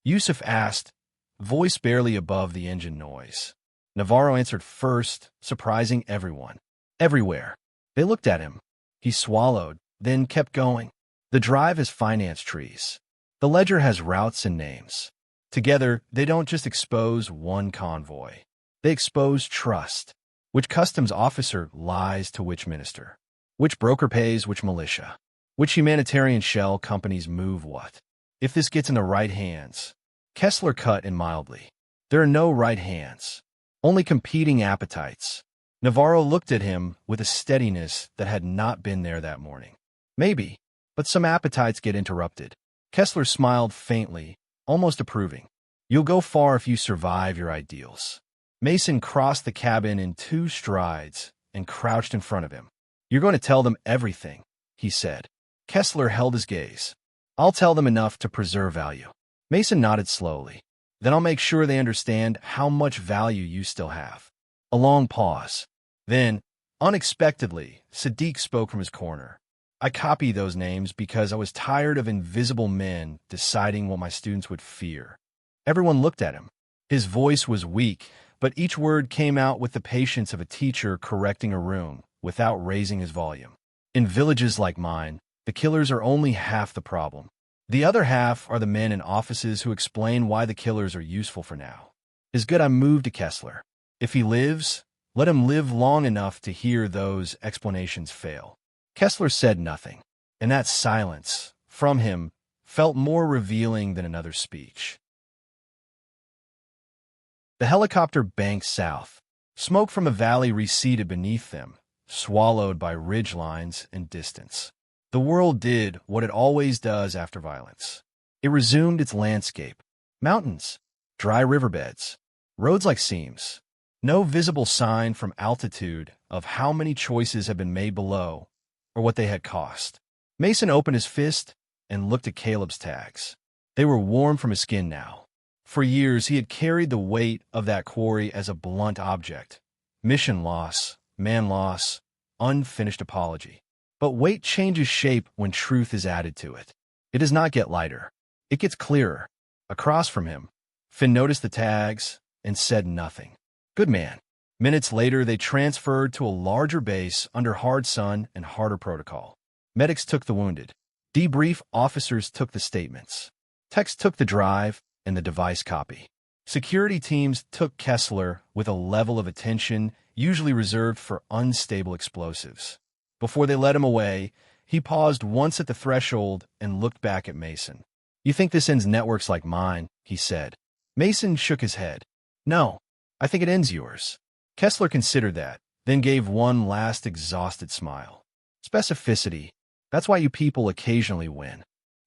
Yusuf asked, voice barely above the engine noise. Navarro answered first, surprising everyone. Everywhere. They looked at him. He swallowed, then kept going. The drive has finance trees. The ledger has routes and names. Together, they don't just expose one convoy. They expose trust. Which customs officer lies to which minister? Which broker pays which militia? Which humanitarian shell companies move what? If this gets in the right hands. Kessler cut in mildly. There are no right hands. Only competing appetites. Navarro looked at him with a steadiness that had not been there that morning. Maybe, but some appetites get interrupted. Kessler smiled faintly, almost approving. You'll go far if you survive your ideals. Mason crossed the cabin in 2 strides and crouched in front of him. You're going to tell them everything, he said. Kessler held his gaze. I'll tell them enough to preserve value. Mason nodded slowly. Then I'll make sure they understand how much value you still have. A long pause. Then, unexpectedly, Sadiq spoke from his corner. I copied those names because I was tired of invisible men deciding what my students would fear. Everyone looked at him. His voice was weak, but each word came out with the patience of a teacher correcting a room without raising his volume. In villages like mine, The killers are only half the problem. The other half are the men in offices who explain why the killers are useful for now. It's good I moved to Kessler. If he lives, let him live long enough to hear those explanations fail. Kessler said nothing, and that silence, from him, felt more revealing than another speech. The helicopter banked south. Smoke from a valley receded beneath them, swallowed by ridgelines and distance. The world did what it always does after violence. It resumed its landscape. Mountains, dry riverbeds, roads like seams. No visible sign from altitude of how many choices had been made below or what they had cost. Mason opened his fist and looked at Caleb's tags. They were warm from his skin now. For years, he had carried the weight of that quarry as a blunt object. Mission loss, man loss, unfinished apology. But weight changes shape when truth is added to it. It does not get lighter. It gets clearer. Across from him, Finn noticed the tags and said nothing. Good man. Minutes later, they transferred to a larger base under hard sun and harder protocol. Medics took the wounded. Debrief officers took the statements. Techs took the drive and the device copy. Security teams took Kessler with a level of attention usually reserved for unstable explosives. Before they led him away, he paused once at the threshold and looked back at Mason. You think this ends networks like mine, he said. Mason shook his head. No, I think it ends yours. Kessler considered that, then gave one last exhausted smile. Specificity. That's why you people occasionally win.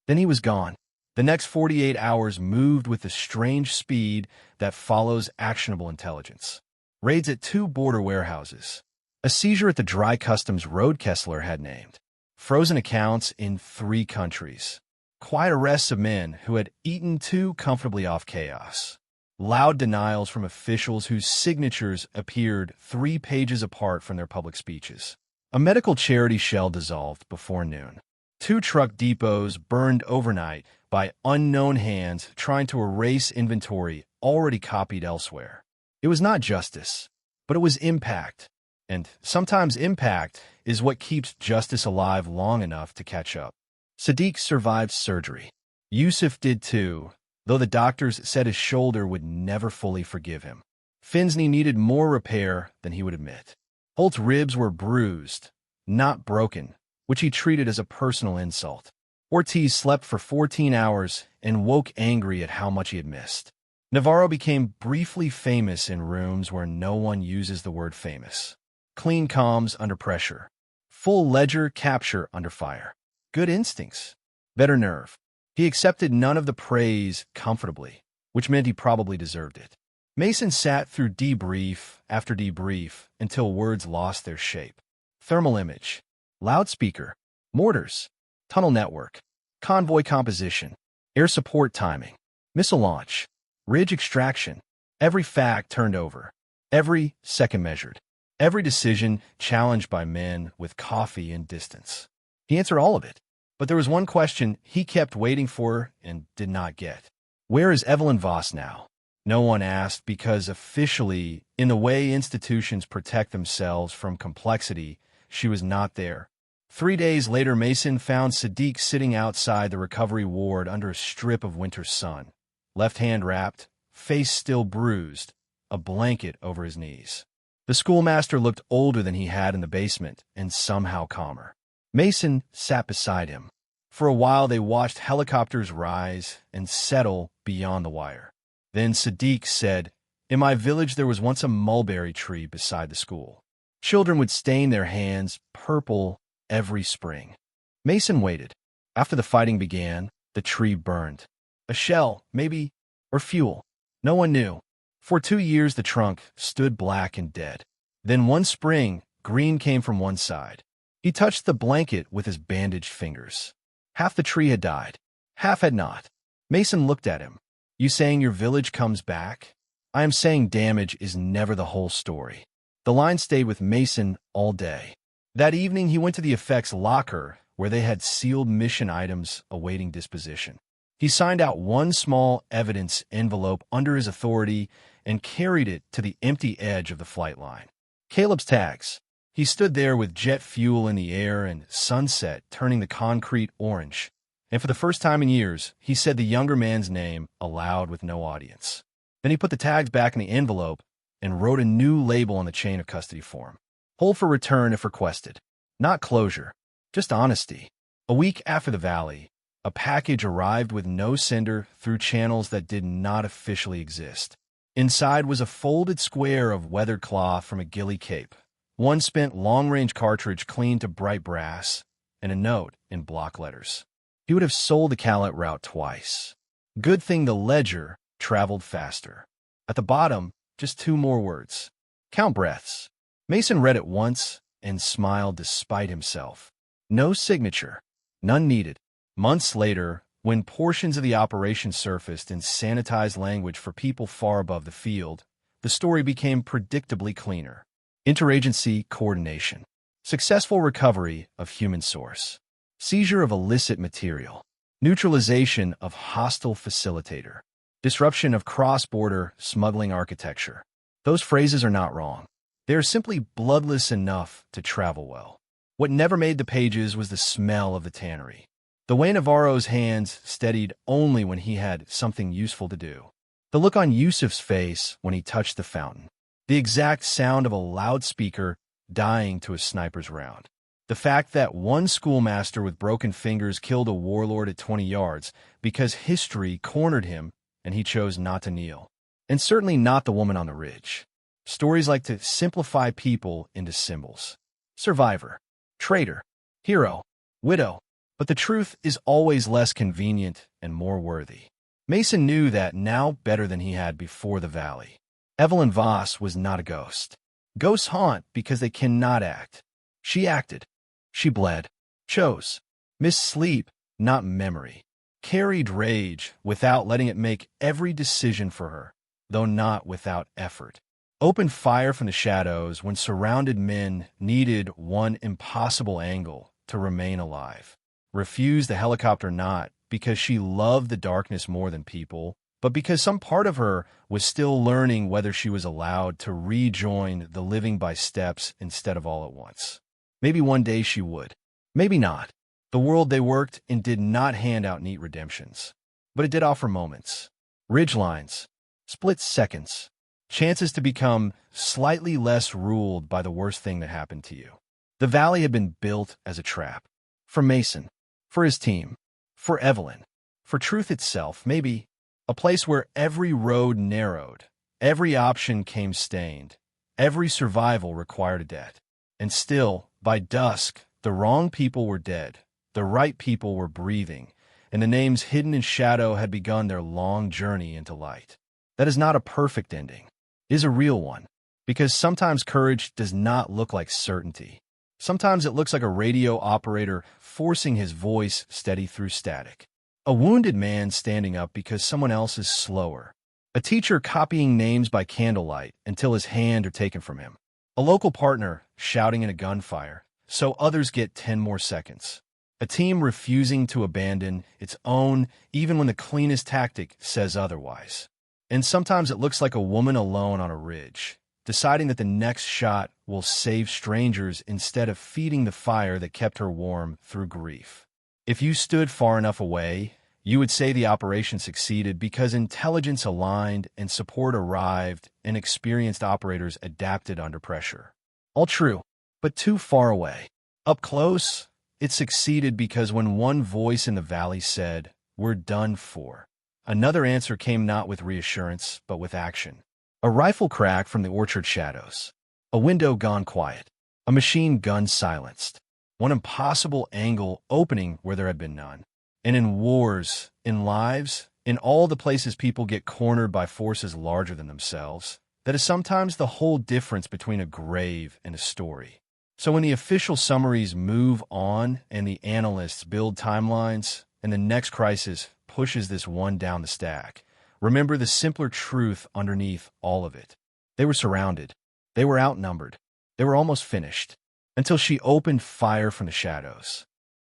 Then he was gone. The next 48 hours moved with the strange speed that follows actionable intelligence. Raids at 2 border warehouses. A seizure at the dry customs road Kessler had named. Frozen accounts in 3 countries. Quiet arrests of men who had eaten too comfortably off chaos. Loud denials from officials whose signatures appeared 3 pages apart from their public speeches. A medical charity shell dissolved before noon. 2 truck depots burned overnight by unknown hands trying to erase inventory already copied elsewhere. It was not justice, but it was impact. And sometimes impact is what keeps justice alive long enough to catch up. Sadiq survived surgery. Yusuf did too, though the doctors said his shoulder would never fully forgive him. Finn's knee needed more repair than he would admit. Holt's ribs were bruised, not broken, which he treated as a personal insult. Ortiz slept for 14 hours and woke angry at how much he had missed. Navarro became briefly famous in rooms where no one uses the word famous. Clean comms under pressure. Full ledger capture under fire. Good instincts. Better nerve. He accepted none of the praise comfortably, which meant he probably deserved it. Mason sat through debrief after debrief until words lost their shape. Thermal image. Loudspeaker. Mortars. Tunnel network. Convoy composition. Air support timing. Missile launch. Ridge extraction. Every fact turned over. Every second measured. Every decision challenged by men with coffee and distance. He answered all of it. But there was one question he kept waiting for and did not get. Where is Evelyn Voss now? No one asked because officially, in the way institutions protect themselves from complexity, she was not there. 3 days later, Mason found Sadiq sitting outside the recovery ward under a strip of winter sun. Left hand wrapped, face still bruised, a blanket over his knees. The schoolmaster looked older than he had in the basement and somehow calmer. Mason sat beside him. For a while they watched helicopters rise and settle beyond the wire. Then Sadiq said, "In my village there was once a mulberry tree beside the school. Children would stain their hands purple every spring." Mason waited. After the fighting began, the tree burned. A shell, maybe, or fuel. No one knew. For 2 years the trunk stood black and dead. Then one spring, green came from one side. He touched the blanket with his bandaged fingers. Half the tree had died. Half had not. Mason looked at him. "You saying your village comes back?" "I am saying damage is never the whole story." The line stayed with Mason all day. That evening he went to the effects locker where they had sealed mission items awaiting disposition. He signed out one small evidence envelope under his authority and carried it to the empty edge of the flight line. Caleb's tags. He stood there with jet fuel in the air and sunset turning the concrete orange. And for the first time in years, he said the younger man's name aloud with no audience. Then he put the tags back in the envelope and wrote a new label on the chain of custody form. Hold for return if requested. Not closure, just honesty. A week after the Valley, a package arrived with no sender through channels that did not officially exist. Inside was a folded square of weathered cloth from a ghillie cape, one spent long-range cartridge cleaned to bright brass, and a note in block letters. He would have sold the Calat route twice. Good thing the ledger traveled faster. At the bottom, just 2 more words. Count breaths. Mason read it once and smiled despite himself. No signature. None needed. Months later, when portions of the operation surfaced in sanitized language for people far above the field, the story became predictably cleaner. Interagency coordination. Successful recovery of human source. Seizure of illicit material. Neutralization of hostile facilitator. Disruption of cross-border smuggling architecture. Those phrases are not wrong. They are simply bloodless enough to travel well. What never made the pages was the smell of the tannery. The way Navarro's hands steadied only when he had something useful to do. The look on Yusuf's face when he touched the fountain. The exact sound of a loudspeaker dying to a sniper's round. The fact that one schoolmaster with broken fingers killed a warlord at 20 yards because history cornered him and he chose not to kneel. And certainly not the woman on the ridge. Stories like to simplify people into symbols. Survivor, traitor, hero, widow. But the truth is always less convenient and more worthy. Mason knew that now better than he had before the Valley. Evelyn Voss was not a ghost. Ghosts haunt because they cannot act. She acted. She bled. Chose. Missed sleep, not memory. Carried rage without letting it make every decision for her, though not without effort. Opened fire from the shadows when surrounded men needed one impossible angle to remain alive. Refused the helicopter not because she loved the darkness more than people, but because some part of her was still learning whether she was allowed to rejoin the living by steps instead of all at once. Maybe one day she would. Maybe not. The world they worked in did not hand out neat redemptions, but it did offer moments, ridgelines, split seconds, chances to become slightly less ruled by the worst thing that happened to you. The Valley had been built as a trap. For Mason, for his team, for Evelyn, for truth itself, maybe a place where every road narrowed, every option came stained, every survival required a debt. And still, by dusk, the wrong people were dead, the right people were breathing, and the names hidden in shadow had begun their long journey into light. That is not a perfect ending. It is a real one, because sometimes courage does not look like certainty. Sometimes it looks like a radio operator forcing his voice steady through static. A wounded man standing up because someone else is slower. A teacher copying names by candlelight until his hand are taken from him. A local partner shouting in a gunfire so others get 10 more seconds. A team refusing to abandon its own even when the cleanest tactic says otherwise. And sometimes it looks like a woman alone on a ridge, deciding that the next shot will save strangers instead of feeding the fire that kept her warm through grief. If you stood far enough away, you would say the operation succeeded because intelligence aligned and support arrived and experienced operators adapted under pressure. All true, but too far away. Up close, it succeeded because when one voice in the Valley said, "We're done for," another answer came not with reassurance, but with action. A rifle crack from the orchard shadows. A window gone quiet. A machine gun silenced. One impossible angle opening where there had been none. And in wars, in lives, in all the places people get cornered by forces larger than themselves, that is sometimes the whole difference between a grave and a story. So when the official summaries move on and the analysts build timelines, and the next crisis pushes this one down the stack, remember the simpler truth underneath all of it. They were surrounded. They were outnumbered. They were almost finished. Until she opened fire from the shadows.